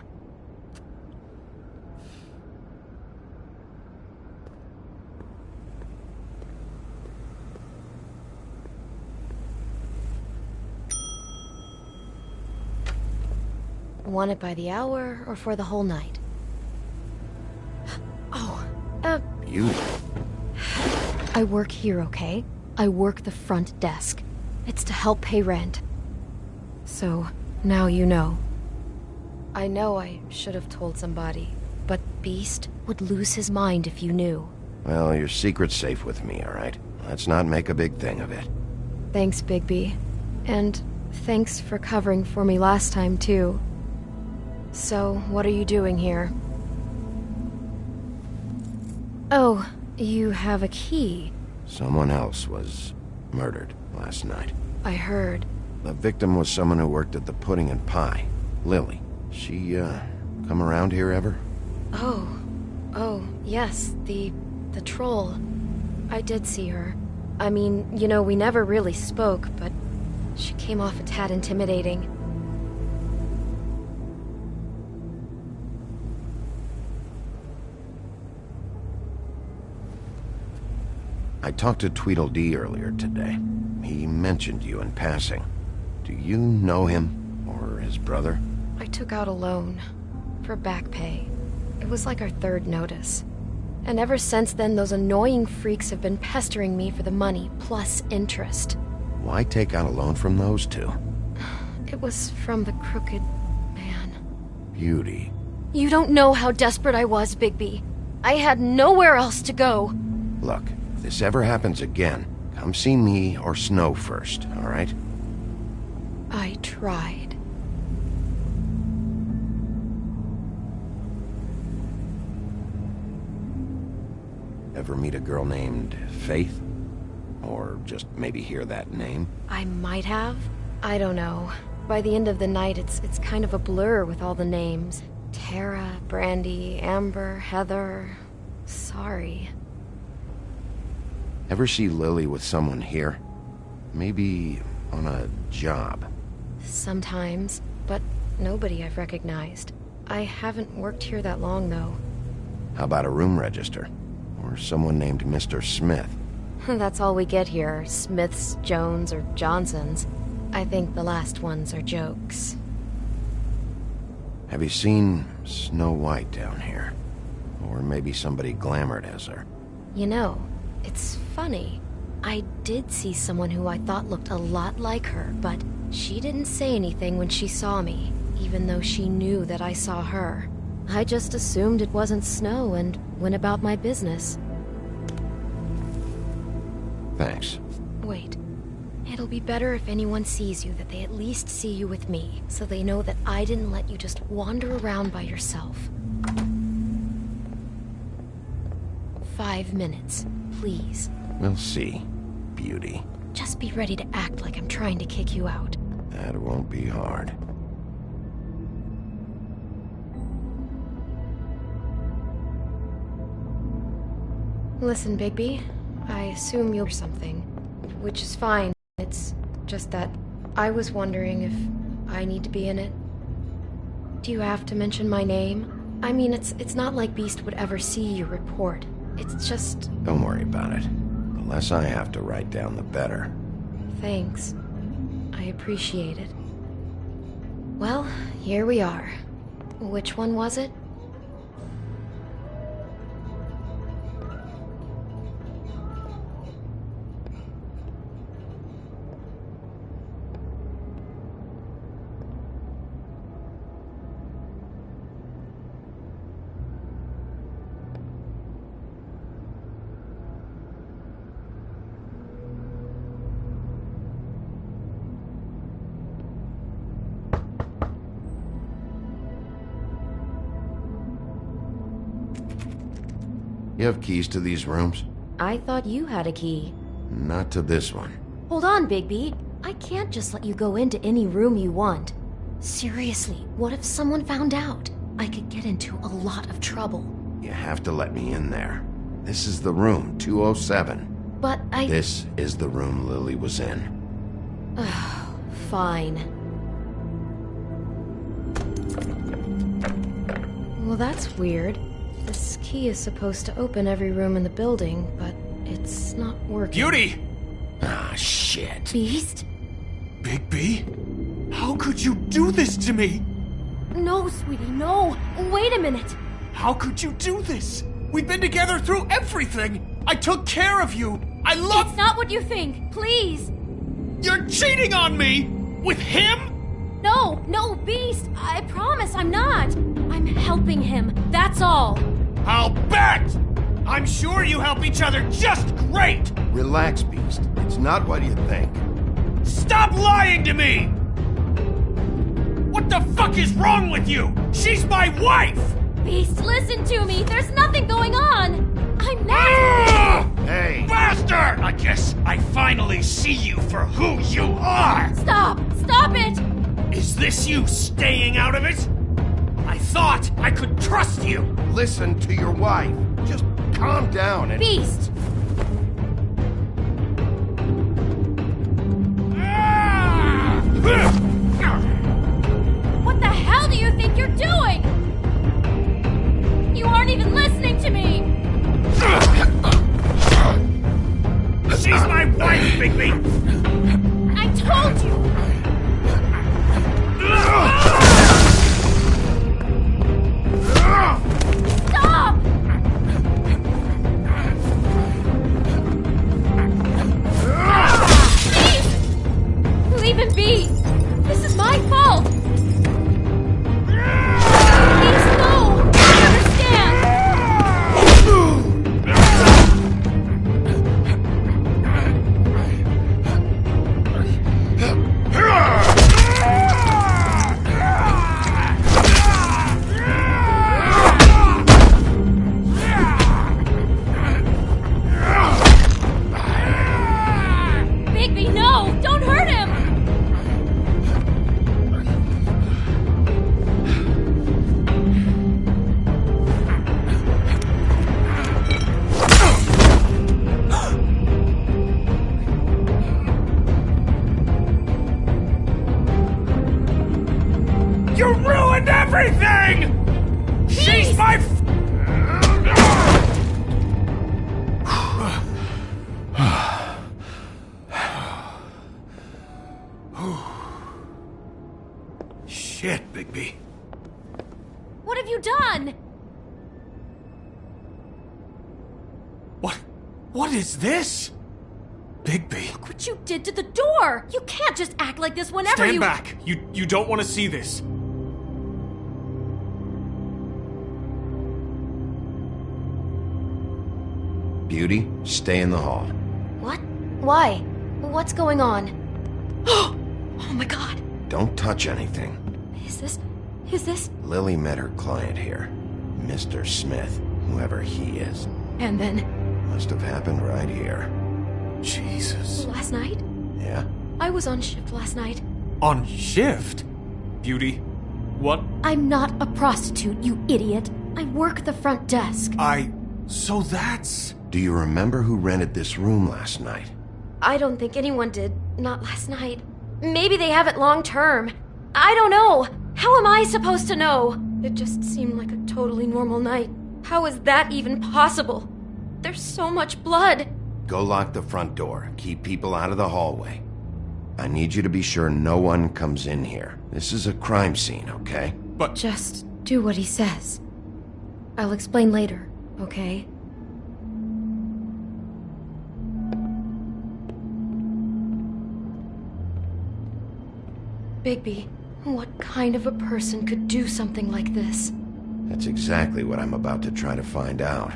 Want it by the hour or for the whole night? Oh, You? I work here, okay? I work the front desk. It's to help pay rent. So, now you know. I know I should have told somebody, but Beast would lose his mind if you knew. Well, your secret's safe with me, all right? Let's not make a big thing of it. Thanks, Bigby. And thanks for covering for me last time, too. So, what are you doing here? Oh, you have a key. Someone else was murdered last night. I heard. The victim was someone who worked at the Pudding and Pie. Lily. She, come around here ever? Oh, yes, the troll. I did see her. I mean, you know, we never really spoke, but she came off a tad intimidating. I talked to Tweedledee earlier today. He mentioned you in passing. Do you know him? Or his brother? I took out a loan. For back pay. It was like our third notice. And ever since then, those annoying freaks have been pestering me for the money, plus interest. Why take out a loan from those two? It was from the crooked man. Beauty. You don't know how desperate I was, Bigby. I had nowhere else to go. Look, if this ever happens again, come see me or Snow first, all right? I tried. Ever meet a girl named Faith? Or just maybe hear that name? I might have. I don't know. By the end of the night, it's kind of a blur with all the names. Tara, Brandy, Amber, Heather... Sorry. Ever see Lily with someone here? Maybe on a job? Sometimes, but nobody I've recognized. I haven't worked here that long, though. How about a room register? Or someone named Mr. Smith? That's all we get here. Smiths, Jones, or Johnsons. I think the last ones are jokes. Have you seen Snow White down here? Or maybe somebody glamored as her? You know, it's funny. I did see someone who I thought looked a lot like her, but she didn't say anything when she saw me, even though she knew that I saw her. I just assumed it wasn't Snow and went about my business. Thanks. Wait. It'll be better if anyone sees you that they at least see you with me, so they know that I didn't let you just wander around by yourself. 5 minutes, please. We'll see, beauty. Just be ready to act like I'm trying to kick you out. That won't be hard. Listen, Bigby. I assume you're something, which is fine. It's just that I was wondering if I need to be in it. Do you have to mention my name? I mean, it's not like Beast would ever see your report. It's just... Don't worry about it. The less I have to write down, the better. Thanks. I appreciate it. Well, here we are. Which one was it? You have keys to these rooms? I thought you had a key. Not to this one. Hold on, Bigby. I can't just let you go into any room you want. Seriously, what if someone found out? I could get into a lot of trouble. You have to let me in there. This is the room, 207. But This is the room Lily was in. Fine. Well, that's weird. This key is supposed to open every room in the building, but it's not working. Beauty! Ah, shit. Beast? Bigby? How could you do this to me? No, sweetie, no! Wait a minute! How could you do this? We've been together through everything! I took care of you! I love— It's not what you think! Please! You're cheating on me! With him? No, Beast! I promise I'm not! I'm helping him, that's all! I'll bet! I'm sure you help each other just great! Relax, Beast. It's not what you think. Stop lying to me! What the fuck is wrong with you? She's my wife! Beast, listen to me! There's nothing going on! I'm not— Hey! Bastard! I guess I finally see you for who you are! Stop! Stop it! Is this you staying out of it? I thought I could trust you! Listen to your wife. Just calm down and... Beast! What the hell do you think you're doing? You aren't even listening to me! She's my wife, Bigby! I told you! Stop! Please! Leave him be! This is my fault! Please, no! Shit, Bigby. What have you done? What is this? Bigby. Look what you did to the door! You can't just act like this whenever Stand back! You don't want to see this. Beauty, stay in the hall. What? Why? What's going on? Oh my god! Don't touch anything. Is this... Lily met her client here, Mr. Smith, whoever he is. And then... Must have happened right here. Jesus. Last night? Yeah? I was on shift last night. On shift? Beauty, what? I'm not a prostitute, you idiot. I work the front desk. So that's... Do you remember who rented this room last night? I don't think anyone did. Not last night. Maybe they have it long term. I don't know. How am I supposed to know? It just seemed like a totally normal night. How is that even possible? There's so much blood. Go lock the front door. Keep people out of the hallway. I need you to be sure no one comes in here. This is a crime scene, okay? But... Just do what he says. I'll explain later, okay? Bigby, what kind of a person could do something like this? That's exactly what I'm about to try to find out.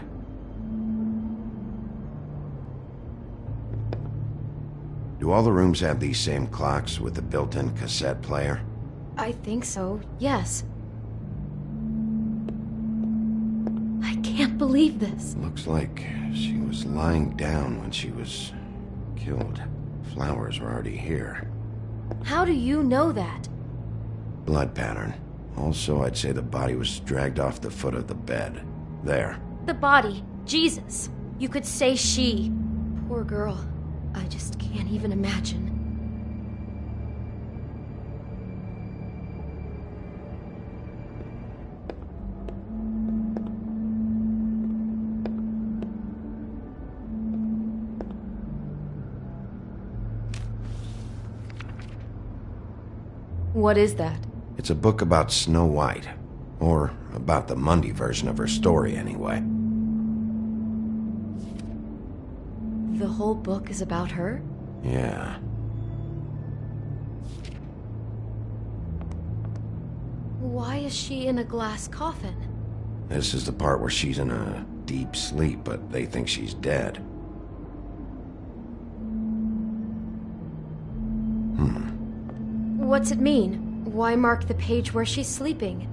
Do all the rooms have these same clocks with the built-in cassette player? I think so, yes. I can't believe this. Looks like she was lying down when she was killed. Flowers were already here. How do you know that? Blood pattern. Also, I'd say the body was dragged off the foot of the bed. There. The body. Jesus. You could say she. Poor girl. I just can't even imagine. What is that? It's a book about Snow White. Or about the Mundy version of her story, anyway. The whole book is about her? Yeah. Why is she in a glass coffin? This is the part where she's in a deep sleep, but they think she's dead. What's it mean? Why mark the page where she's sleeping?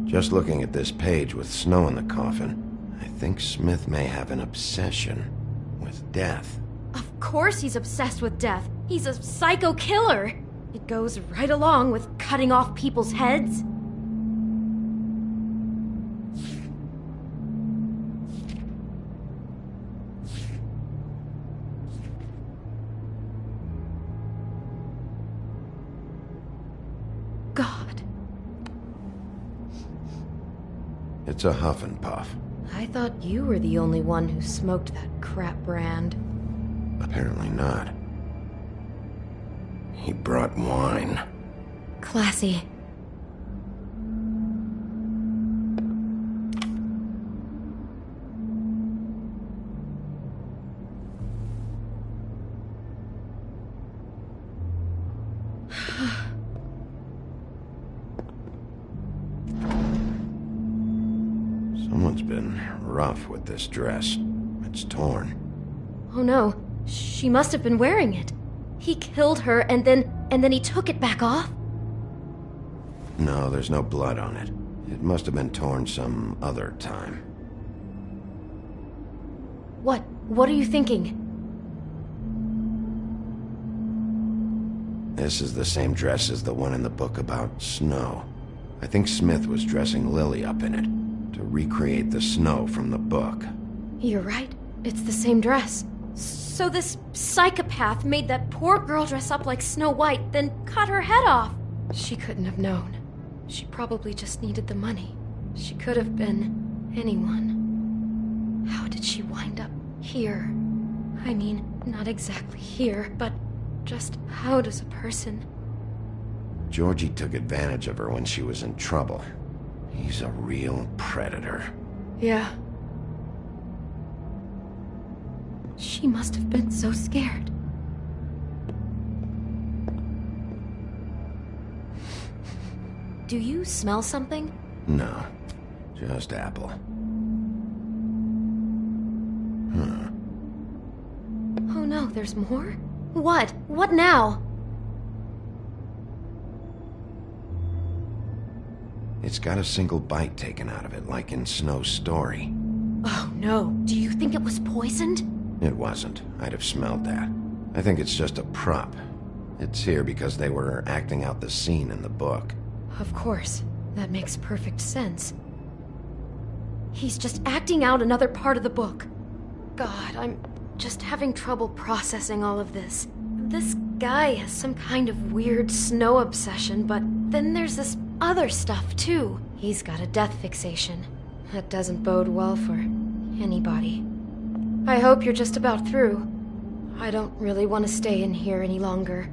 Just looking at this page with snow in the coffin, I think Smith may have an obsession with death. Of course he's obsessed with death. He's a psycho killer. It goes right along with cutting off people's heads. God. It's a Huff and Puff. I thought you were the only one who smoked that crap brand. Apparently not. He brought wine. Classy. Someone's been rough with this dress. It's torn. Oh no, she must have been wearing it. He killed her and then he took it back off? No, there's no blood on it. It must have been torn some other time. What are you thinking? This is the same dress as the one in the book about snow. I think Smith was dressing Lily up in it to recreate the snow from the book. You're right. It's the same dress. So this psychopath made that poor girl dress up like Snow White, then cut her head off. She couldn't have known. She probably just needed the money. She could have been anyone. How did she wind up here? I mean, not exactly here, but just how does a person... Georgie took advantage of her when she was in trouble. He's a real predator. Yeah. She must have been so scared. Do you smell something? No, just apple. Huh. Oh no, there's more? What? What now? It's got a single bite taken out of it, like in Snow's story. Oh no, do you think it was poisoned? It wasn't. I'd have smelled that. I think it's just a prop. It's here because they were acting out the scene in the book. Of course. That makes perfect sense. He's just acting out another part of the book. God, I'm just having trouble processing all of this. This guy has some kind of weird Snow obsession, but then there's this other stuff too. He's got a death fixation. That doesn't bode well for anybody. I hope you're just about through. I don't really want to stay in here any longer.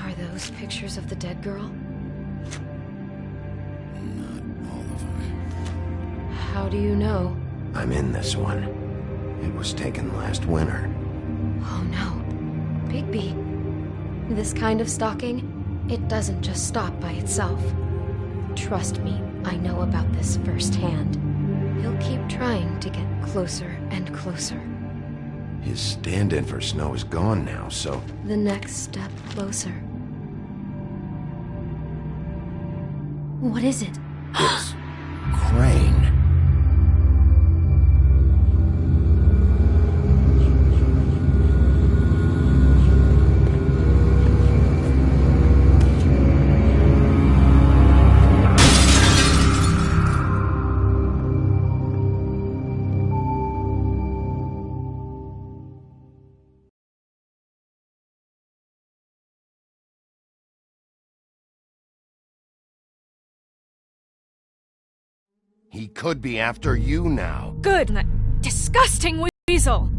Are those pictures of the dead girl? How do you know? I'm in this one. It was taken last winter. Oh no. Bigby. This kind of stalking, it doesn't just stop by itself. Trust me, I know about this firsthand. He'll keep trying to get closer and closer. His stand-in for Snow is gone now, so... The next step closer. What is it? It's... Crane. He could be after you now. Good. That disgusting weasel.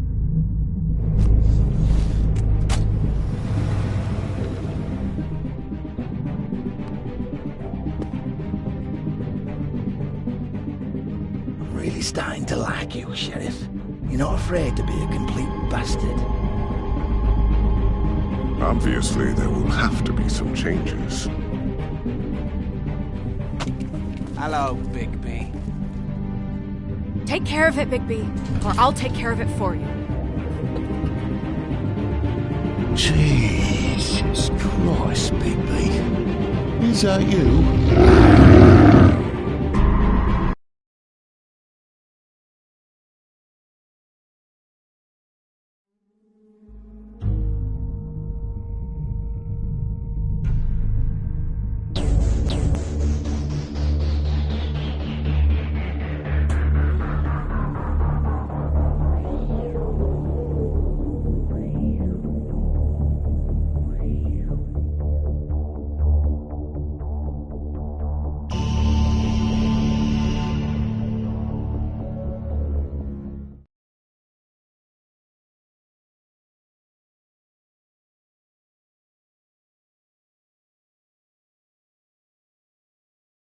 I'm really starting to like you, Sheriff. You're not afraid to be a complete bastard. Obviously, there will have to be some changes. Hello, Bigby. Take care of it, Bigby, or I'll take care of it for you. Jesus Christ, Bigby. Is that you?